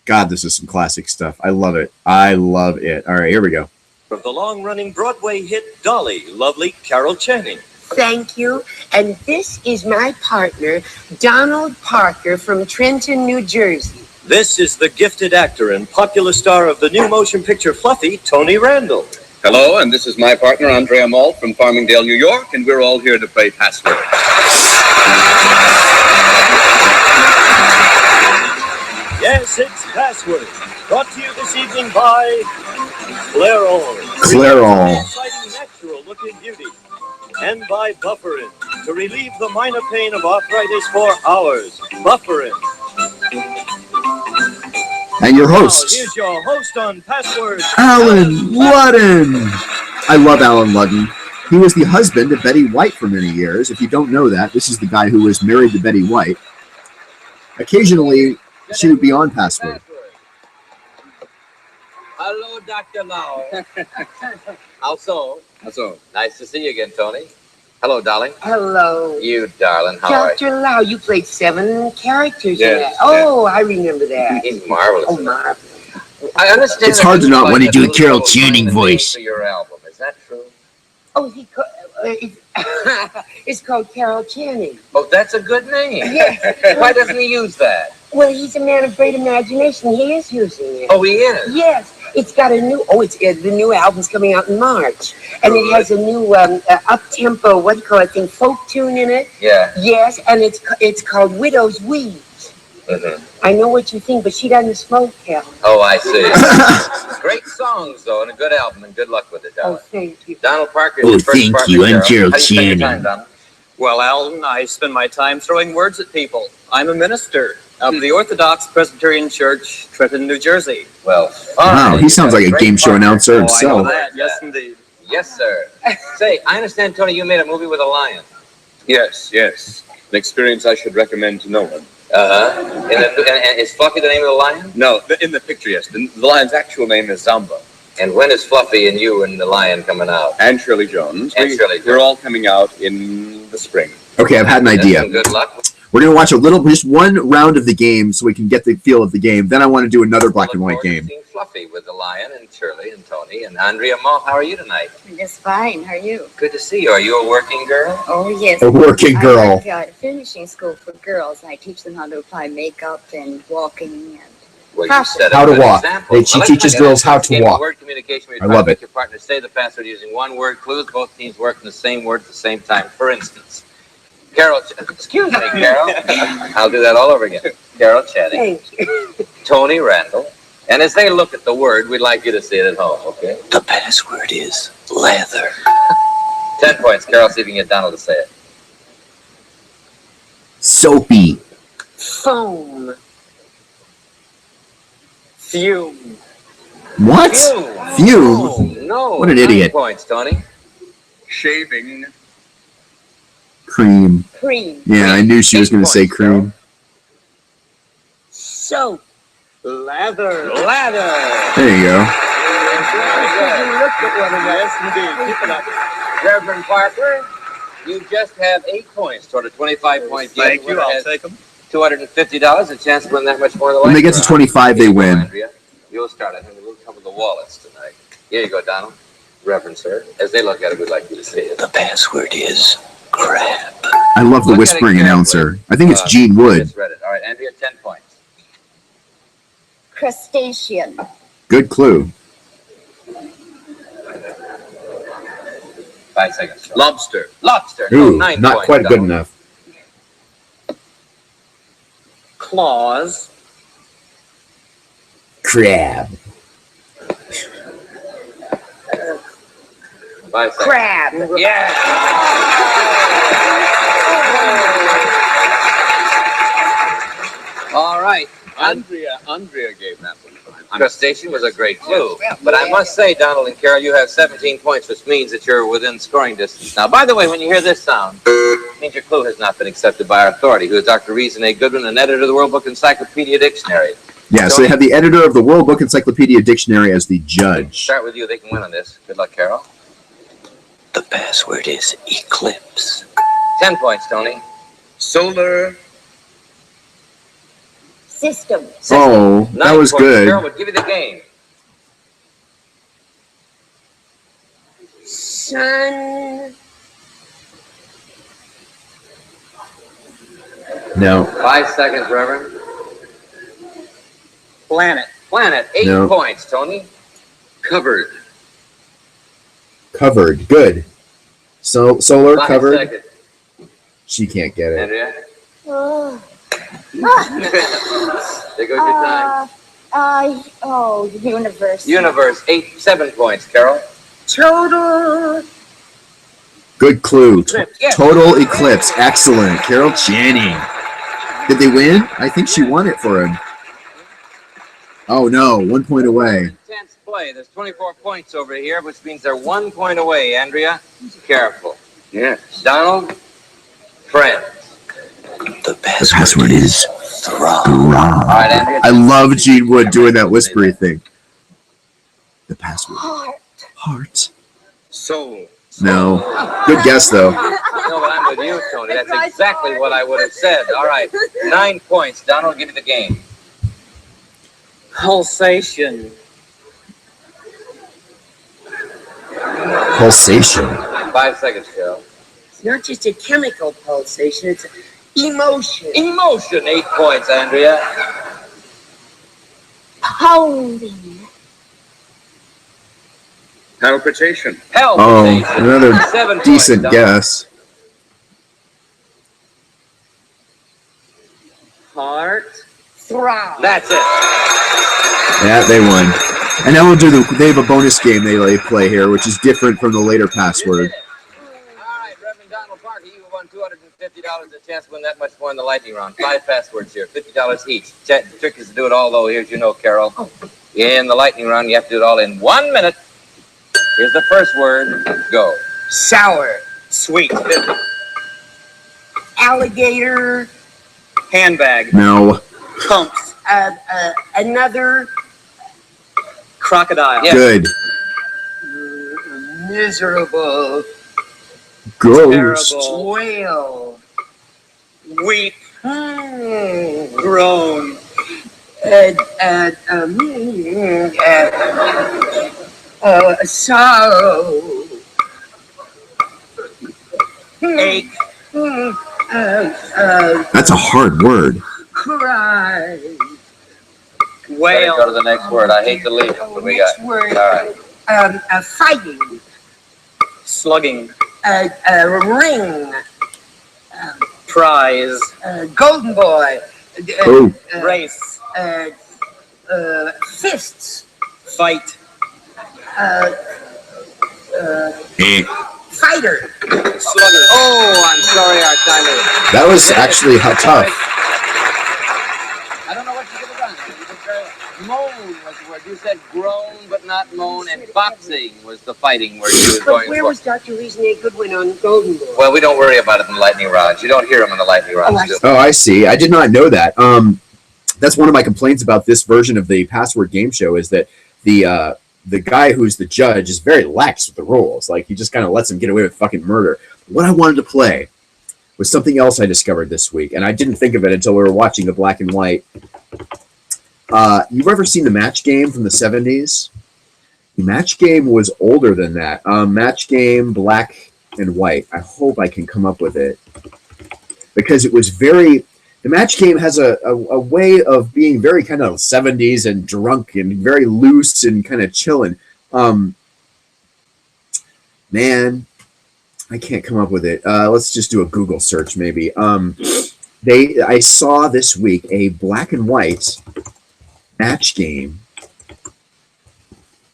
S1: God, this is some classic stuff. I love it. I love it. All right, here we go.
S13: From the long-running Broadway hit Dolly, lovely Carol Channing. Thank you. And this is my partner, Donald Parker from Trenton, New Jersey.
S14: This is the gifted actor and popular star of the new motion picture Fluffy, Tony Randall.
S15: Hello, and this is my partner, Andrea Malt from Farmingdale, New York, and we're all here to play Password.
S14: Yes, it's Password. Brought to you this evening by Clairol.
S1: Clairol.
S14: Exciting natural-looking beauty. And by Bufferin, to relieve the minor pain of arthritis for hours. Bufferin.
S1: And your
S14: Now,
S1: host,
S14: here's your host on Password,
S1: Alan Ludden. I love Alan Ludden. He was the husband of Betty White for many years. If you don't know that, this is the guy who was married to Betty White. Occasionally, she would be on Password.
S16: Hello, Dr. Lau. How so? Nice to see you again, Tony. Hello, darling.
S13: Hello.
S16: You, darling. How are you?
S13: Dr. Lau, you played 7 characters
S16: Yes,
S13: in that. Oh, I remember that.
S16: He's marvelous.
S13: Oh, marvelous.
S16: I understand.
S1: It's hard to not want to do a Carol
S16: Little
S1: Channing
S16: name
S1: voice.
S16: For your album, is that true?
S13: Oh, it's called Carol Channing.
S16: Oh, that's a good name.
S13: Yes.
S16: Why doesn't he use that?
S13: Well, he's a man of great imagination. He is using it.
S16: Oh, he is?
S13: Yes. It's got a new, the new album's coming out in March. And it has a new up-tempo, what do you call it, thing, folk tune in it.
S16: Yeah.
S13: Yes, and it's called Widow's Weeds.
S16: Mm-hmm.
S13: I know what you think, but she doesn't smoke, Cal.
S16: Oh, I see. Great songs, though, and a good album, and good luck with it, darling.
S13: Oh, thank you.
S16: Donald Parker.
S1: Oh,
S16: your first
S1: thank
S16: partner,
S1: you. I'm Carol
S16: How do you spend your time,
S1: Channing.
S16: Donald?
S14: Well, Alan, I spend my time throwing words at people. I'm a minister of the Orthodox Presbyterian Church, Trenton, New Jersey.
S16: Well,
S1: Wow, he sounds like a game show announcer himself.
S14: Yes, indeed.
S16: Yes, sir. Say, I understand, Tony, you made a movie with a lion.
S15: Yes. An experience I should recommend to no one.
S16: Uh-huh. And is Fluffy the name of the lion?
S15: No, in the picture, yes. The lion's actual name is Zamba.
S16: And when is Fluffy and you and the lion coming out?
S15: And Shirley Jones. We're all coming out in the spring.
S1: Okay, I've had an idea.
S16: Good luck.
S1: We're going to watch just one round of the game so we can get the feel of the game. Then I want to do another black and white game.
S16: Seeing Fluffy with the lion and Shirley and Tony and Andrea Mall. How are you tonight?
S17: Just fine. How are you?
S16: Good to see you. Are you a working girl?
S17: Oh, yes.
S1: A working girl.
S17: I work at a finishing school for girls. I teach them how to apply makeup and walking and
S16: Well, you set
S1: How
S16: a
S1: to
S16: good
S1: walk.
S16: example.
S1: She
S16: Well,
S1: teaches
S16: let's
S1: girls how to
S16: game of
S1: walk.
S16: Word communication where you
S1: I
S16: try
S1: love
S16: to
S1: it.
S16: make your partner say the password using one word clues. Both teams work in the same word at the same time. For instance, Carol, excuse me, Carol. I'll do that all over again. Carol Channing.
S13: Thank you.
S16: Tony Randall. And as they look at the word, we'd like you to see it at home, okay?
S11: The password is leather.
S16: 10 points. Carol, see if you can get Donald to say it.
S1: Soapy.
S13: Foam.
S14: Fume.
S1: What? Fume?
S16: No.
S1: What an idiot.
S16: 9 points, Tony.
S15: Shaving.
S1: Cream.
S13: Cream.
S1: Yeah, I knew she was going to say cream.
S13: Soap.
S14: Lather.
S1: There you go.
S14: Yes, indeed. Keep it up.
S16: Reverend Parker, you just have 8 points toward a 25-point game.
S14: Thank you. I'll take them.
S16: $250, a chance to win that much more in the
S1: When they
S16: life
S1: get to
S16: round.
S1: 25, they
S16: Here you go,
S1: win.
S16: Andrea. You'll start. I think we'll cover the wallets tonight. Here you go, Donald. Reverend sir. As they look at it, we'd like you to see it.
S11: The password is crab.
S1: I love the
S16: Look at it
S1: whispering
S16: carefully.
S1: announcer. I think it's Gene Wood.
S16: Just read it. All right, Andrea, 10 points.
S17: Crustacean.
S1: Good clue.
S16: 5 seconds.
S15: Lobster.
S16: Lobster.
S1: Ooh,
S16: 9
S1: not
S16: points,
S1: quite good
S16: Donald.
S1: enough.
S14: Claws.
S1: Crab.
S16: 5 seconds.
S13: Crab.
S16: All right.
S15: Andrea gave that one.
S16: Crustacean was a great clue. But I must say, Donald and Carol, you have 17 points, which means that you're within scoring distance. Now, by the way, when you hear this sound, it means your clue has not been accepted by our authority, who is Dr. Reason A. Goodwin, an editor of the World Book Encyclopedia Dictionary.
S1: Yeah, so they have the editor of the World Book Encyclopedia Dictionary as the judge.
S16: Start with you. They can win on this. Good luck, Carol.
S11: The password is eclipse.
S16: 10 points, Tony.
S15: Solar.
S17: System.
S1: Oh,
S16: 9
S1: that was
S16: points.
S1: good.
S16: Carol would give you the game.
S13: Sun.
S1: No.
S16: 5 seconds, Reverend.
S10: Planet.
S16: Planet, 8
S1: No.
S16: points, Tony.
S15: Covered.
S1: Covered. Good. So solar
S16: 5
S1: covered.
S16: seconds.
S1: She can't get it.
S16: Andrea,
S17: Oh.
S16: there goes your time.
S17: Universe.
S16: Universe, 7 points, Carol.
S17: Total.
S1: Good clue.
S16: Eclipse, yes.
S1: Total eclipse. Excellent. Carol Channing. Did they win? I think she won it for him. Oh no, 1 point away.
S16: Intense play. There's 24 points over here, which means they're 1 point away, Andrea. Careful.
S15: Yes.
S16: Donald, friends.
S11: The password is
S16: All right, Andrea.
S1: I love Gene Wood doing that whispery thing. The password. Heart.
S15: Soul.
S1: No. Good guess though.
S16: No, but I'm with you, Tony. That's exactly what I would have said. All right, 9 points. Donald, give me the game.
S10: Pulsation.
S1: Pulsation.
S16: 5 seconds, Carol.
S13: It's not just a chemical pulsation, it's emotion.
S16: Emotion, 8 points, Andrea.
S17: Holding.
S15: Palpitation.
S1: Oh,
S16: Palpitation.
S1: another
S16: 7 points,
S1: decent
S16: Donald.
S1: guess.
S10: Heart.
S13: Throb.
S16: That's it.
S1: Yeah, they won. And now we'll do they have a bonus game they play here, which is different from the later password.
S16: All right, Reverend Donald Parker, you won $250, a chance to win that much more in the lightning round. 5 passwords here, $50 each. The trick is to do it all, though, here, as you know, Carol. In the lightning round, you have to do it all in 1 minute. Here's the first word. Go.
S10: Sour. Sweet.
S13: Alligator.
S10: Handbag.
S1: No.
S10: Pumps.
S13: Another
S10: Crocodile.
S16: Yes.
S1: Good.
S13: miserable.
S1: Gross.
S10: Terrible.
S13: Whale.
S10: Weep. Groan.
S13: Sorrow.
S10: Ache.
S1: That's a hard word.
S13: Cry.
S10: Whale.
S16: Go to the next word. I hate to leave. What we got?
S13: Next word.
S16: All right.
S13: Fighting.
S10: Slugging.
S13: Ring.
S10: Prize.
S13: Golden boy.
S1: Oh.
S10: Race.
S13: Fists.
S10: Fight.
S13: Fighter.
S10: Slugger.
S16: Oh, I'm sorry, our timer.
S1: That was actually tough.
S16: I don't know what you could have done. You could say moan was the word. You said groan, but not moan, and boxing was the fighting word you were
S13: But
S16: going
S13: where
S16: for.
S13: was Dr. Reason A. Goodwin on Golden Boy?
S16: Well, we don't worry about it in the lightning rounds. You don't hear them in the lightning rounds. do you?
S1: Oh, I see. I did not know that. That's one of my complaints about this version of the Password Game Show is that the guy who's the judge is very lax with the rules. Like, he just kind of lets him get away with fucking murder. What I wanted to play was something else I discovered this week, and I didn't think of it until we were watching the black and white. You've ever seen the Match Game from the 70s? The Match Game was older than that. Match Game, black and white. I hope I can come up with it. Because it was very... The Match Game has a way of being very kind of 70s and drunk and very loose and kind of chilling. Man, I can't come up with it. Let's just do a Google search maybe. I saw this week a black and white Match Game.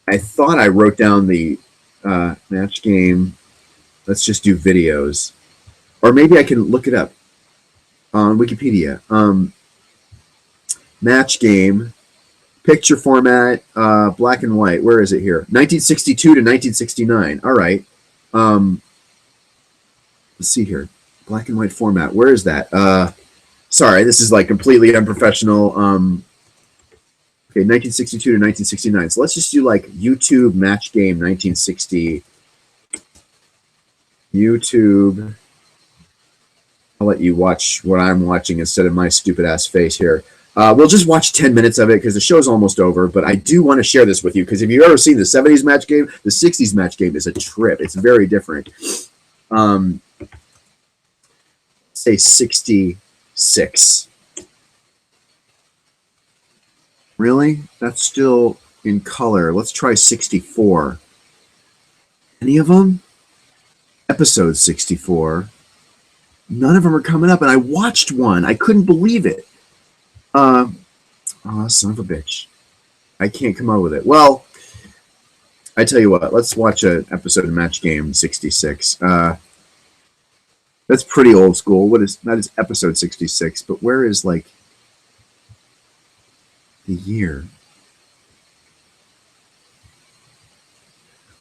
S1: I thought I wrote down the Match Game. Let's just do videos. Or maybe I can look it up on Wikipedia. Match Game, picture format, black and white. Where is it here? 1962 to 1969. All right. Let's see here. Black and white format. Where is that? Sorry, this is like completely unprofessional. Okay, 1962 to 1969. So let's just do like YouTube Match Game 1960. YouTube. I'll let you watch what I'm watching instead of my stupid ass face here. We'll just watch 10 minutes of it because the show's almost over, but I do want to share this with you because if you've ever seen the 70s Match Game, the 60s Match Game is a trip. It's very different. Say 60 6. Really? That's still in color. Let's try 64. Any of them? Episode 64. None of them are coming up, and I watched one. I couldn't believe it. Oh, son of a bitch. I can't come up with it. Well, I tell you what. Let's watch an episode of Match Game 66. That's pretty old school. That is episode 66, but where is, like, the year?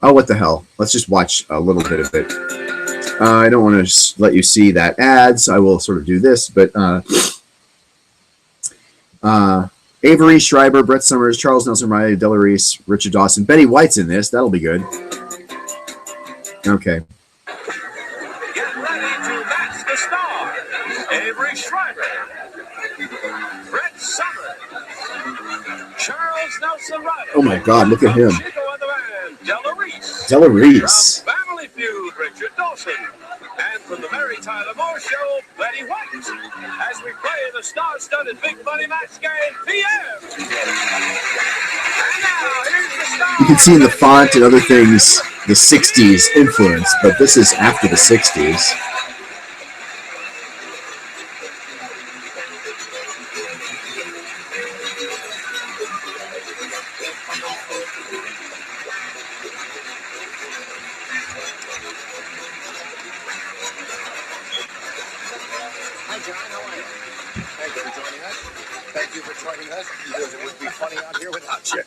S1: Oh, what the hell. Let's just watch a little bit of it. I don't want to let you see that ads. I will sort of do this, but Avery, Schreiber, Brett Summers, Charles Nelson, Riley, Della Reese, Richard Dawson. Betty White's in this. That'll be good. Okay.
S12: Get ready to match the stars. Avery Schreiber, Brett Summers, Charles Nelson Riley.
S1: Oh my God, look at him.
S12: Chico and the Band, Della Reese.
S1: Della Reese.
S12: From Family Feud, Richard Dawson. And from the Mary Tyler Moore Show, Betty White. As we play the star-studded Big Money Match Game PM. And now, here's the star.
S1: You can see in the font and other things the 60s influence, but this is after the 60s.
S5: Hi, John. How are you? Thank you for joining us. Thank you for joining us, because it would be funny out here without you.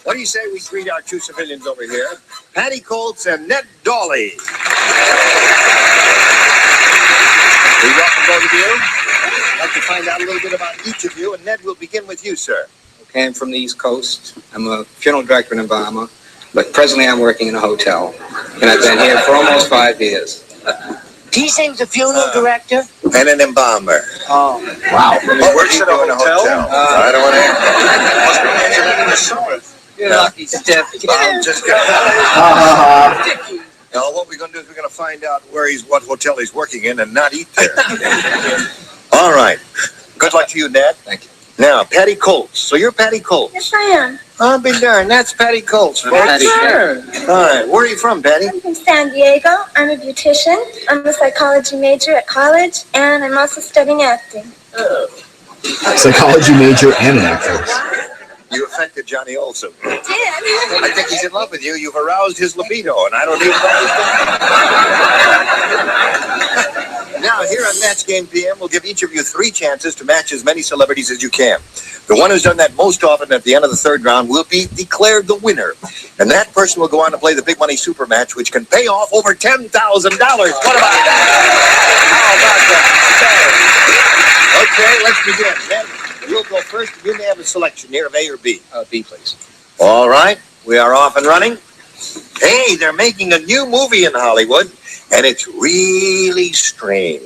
S5: What do you say we greet our two civilians over here? Patty Colts and Ned Dawley. We welcome both of you. I'd like to find out a little bit about each of you, and Ned, we'll begin with you, sir.
S10: Okay, I'm from the East Coast. I'm a funeral director in Obama, but presently I'm working in a hotel, and I've been here for almost 5 years.
S13: Did you say he was a funeral director?
S5: And an embalmer.
S13: Oh.
S5: Wow. He works at a hotel? I don't want to.
S10: You're lucky, Steph.
S5: I'm just kidding. Now, what we're going to do is we're going to find out what hotel he's working in and not eat there. All right. Good luck to you, Ned.
S10: Thank you.
S5: Now, Patty Colts. So you're Patty Colts.
S9: Yes, I am.
S5: I'll be darned. That's Patty Colts.
S10: Patty.
S5: Sure. All right. Where are you from, Patty?
S9: I'm from San Diego. I'm a beautician. I'm a psychology major at college, and I'm also studying acting.
S1: Psychology major and an actress.
S5: You affected Johnny Olson.
S9: I did.
S5: I think he's in love with you. You've aroused his libido, and I don't even know. Now, here on Match Game PM, we'll give each of you 3 chances to match as many celebrities as you can. The one who's done that most often at the end of the 3rd round will be declared the winner. And that person will go on to play the Big Money Super Match, which can pay off over $10,000. What about that? How about that? Okay, let's begin. Ned, you'll go first. You may have a selection here of A or B.
S10: B, please.
S5: All right. We are off and running. Hey, they're making a new movie in Hollywood, and it's really strange.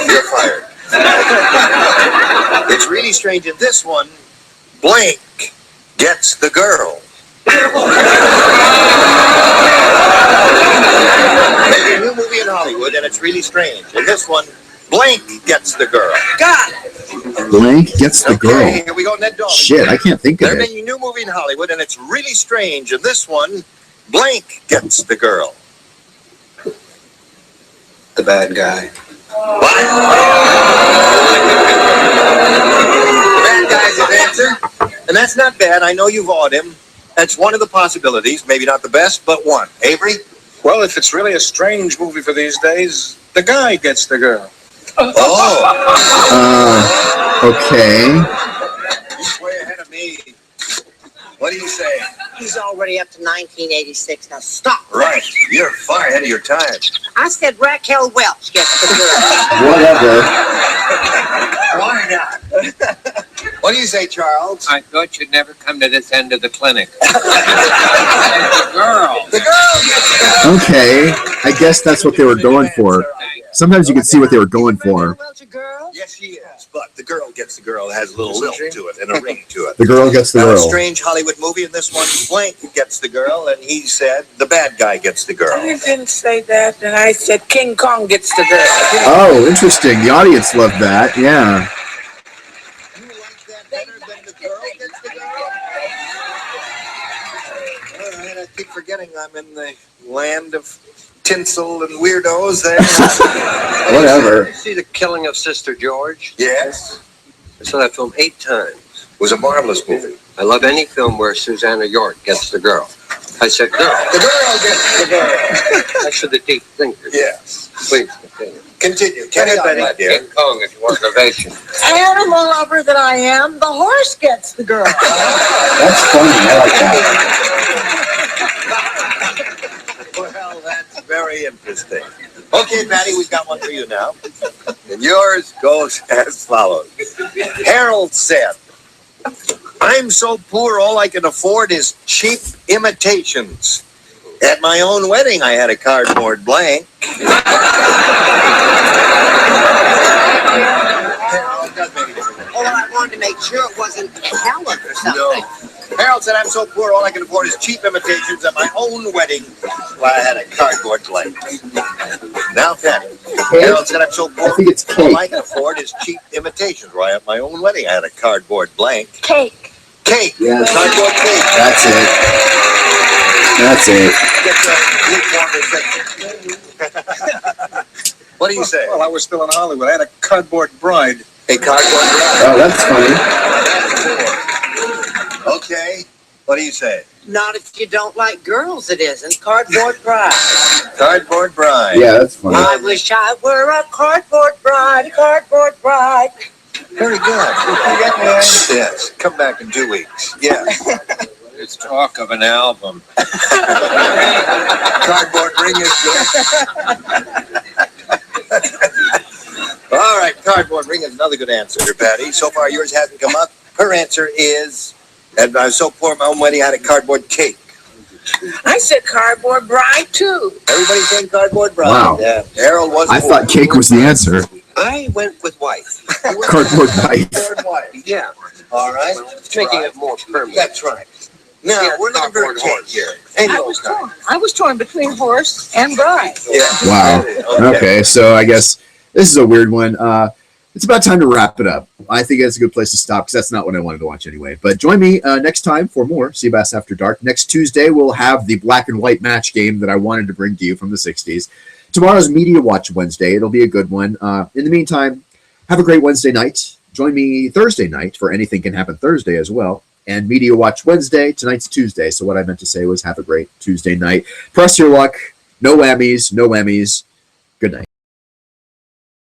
S5: You're fired. It's really strange. In this one, blank gets the girl. Making a new movie in Hollywood, and it's really strange. In this one, blank gets the girl.
S13: Got it.
S1: Blank gets the girl.
S5: Okay, here we go, Ned Dawson.
S1: Shit, I can't think of
S5: They're
S1: it.
S5: making a new movie in Hollywood, and it's really strange. In this one, blank gets the girl.
S10: The bad guy.
S5: What? The bad guy's his answer. And that's not bad. I know you've awed him. That's one of the possibilities. Maybe not the best, but one. Avery?
S6: Well, if it's really a strange movie for these days, the guy gets the girl.
S5: Oh.
S1: Okay.
S5: He's way ahead of me. What do you say?
S13: He's already up to 1986. Now stop.
S5: Right. You're far ahead of your time.
S13: I said Raquel Welch gets the girl.
S1: Whatever.
S5: Why not? What do you say, Charles?
S16: I thought you'd never come to this end of the clinic.
S5: The girl. The girl gets the girl.
S1: Okay. I guess that's what they were going for. Sometimes you can see what they were going for.
S13: Welch a girl?
S5: Yes, Yes, she is. But the girl gets the girl. It has a little lilt to it and a ring to it.
S1: The girl gets the
S5: Now, a
S1: girl.
S5: strange Hollywood movie in this one, Blank gets the girl, and he said the bad guy gets the girl.
S13: I didn't say that, and I said King Kong gets the girl.
S1: Oh, interesting. The audience loved that. Yeah.
S5: You like that better than the girl gets the girl? All right, I keep forgetting I'm in the land of tinsel and weirdos there.
S1: Whatever.
S7: Did you see The Killing of Sister George?
S5: Yes.
S7: I saw that film 8 times.
S5: It was a marvelous movie.
S7: I love any film where Susanna York gets the girl. I said, girl.
S5: The girl gets the girl.
S7: That's for the deep thinkers.
S5: Yes.
S7: Please continue.
S5: Continue. Carry on, my dear.
S7: King Kong, if you want innovation.
S13: Animal lover that I am, the horse gets the girl.
S1: That's funny. I like that.
S5: Well, that's very interesting. Okay, Patty, we've got one for you now. And yours goes as follows. Harold said, I'm so poor, all I can afford is cheap imitations. At my own wedding, I had a cardboard blank.
S13: Oh, I wanted to make sure it wasn't Helen or something.
S5: No. Harold said, I'm so poor, all I can afford is cheap imitations at my own wedding. Well, I had a cardboard blank. Now, Patty. Harold said, I'm so poor,
S1: I think it's
S5: all
S1: cake.
S5: I can afford is cheap imitations. Well, at my own wedding, I had a cardboard blank.
S8: Cake.
S5: Cake.
S1: Yes.
S5: Cardboard cake.
S1: That's it. That's it.
S5: Get the What do you say?
S10: Well, I was still in Hollywood. I had a cardboard bride.
S5: A cardboard bride.
S1: Oh, that's funny.
S5: Okay. What do you say?
S13: Not if you don't like girls, it isn't. Cardboard bride.
S5: Cardboard bride.
S1: Yeah, that's funny.
S13: I wish I were a cardboard bride, a cardboard bride.
S5: Very good. Yes. Come back in 2 weeks. Yes.
S10: There's talk of an album.
S5: Cardboard ring is good. All right, cardboard ring is another good answer, Patty. So far, yours hasn't come up. Her answer is, and I was so poor, my own wedding, I had a cardboard cake.
S13: I said cardboard bride, too.
S5: Everybody's saying cardboard bride.
S1: Wow.
S5: Yeah. Harold was.
S1: I thought cake was the answer.
S7: I went with wife.
S1: Cardboard wife.
S5: Cardboard wife.
S7: Yeah.
S5: All right.
S7: Making it more permanent.
S5: That's right. Now,
S7: Yeah,
S5: we're looking for a
S7: cardboard
S5: cake
S7: horse.
S5: here. Any old kind.
S4: I was torn between horse and bride.
S5: Yeah.
S1: Wow. Okay, so I guess this is a weird one. It's about time to wrap it up. I think that's a good place to stop because that's not what I wanted to watch anyway. But join me next time for more cBas After Dark. Next Tuesday, we'll have the black and white match game that I wanted to bring to you from the 60s. Tomorrow's Media Watch Wednesday. It'll be a good one. In the meantime, have a great Wednesday night. Join me Thursday night for Anything Can Happen Thursday as well. And Media Watch Wednesday. Tonight's Tuesday. So what I meant to say was have a great Tuesday night. Press your luck. No whammies. No whammies.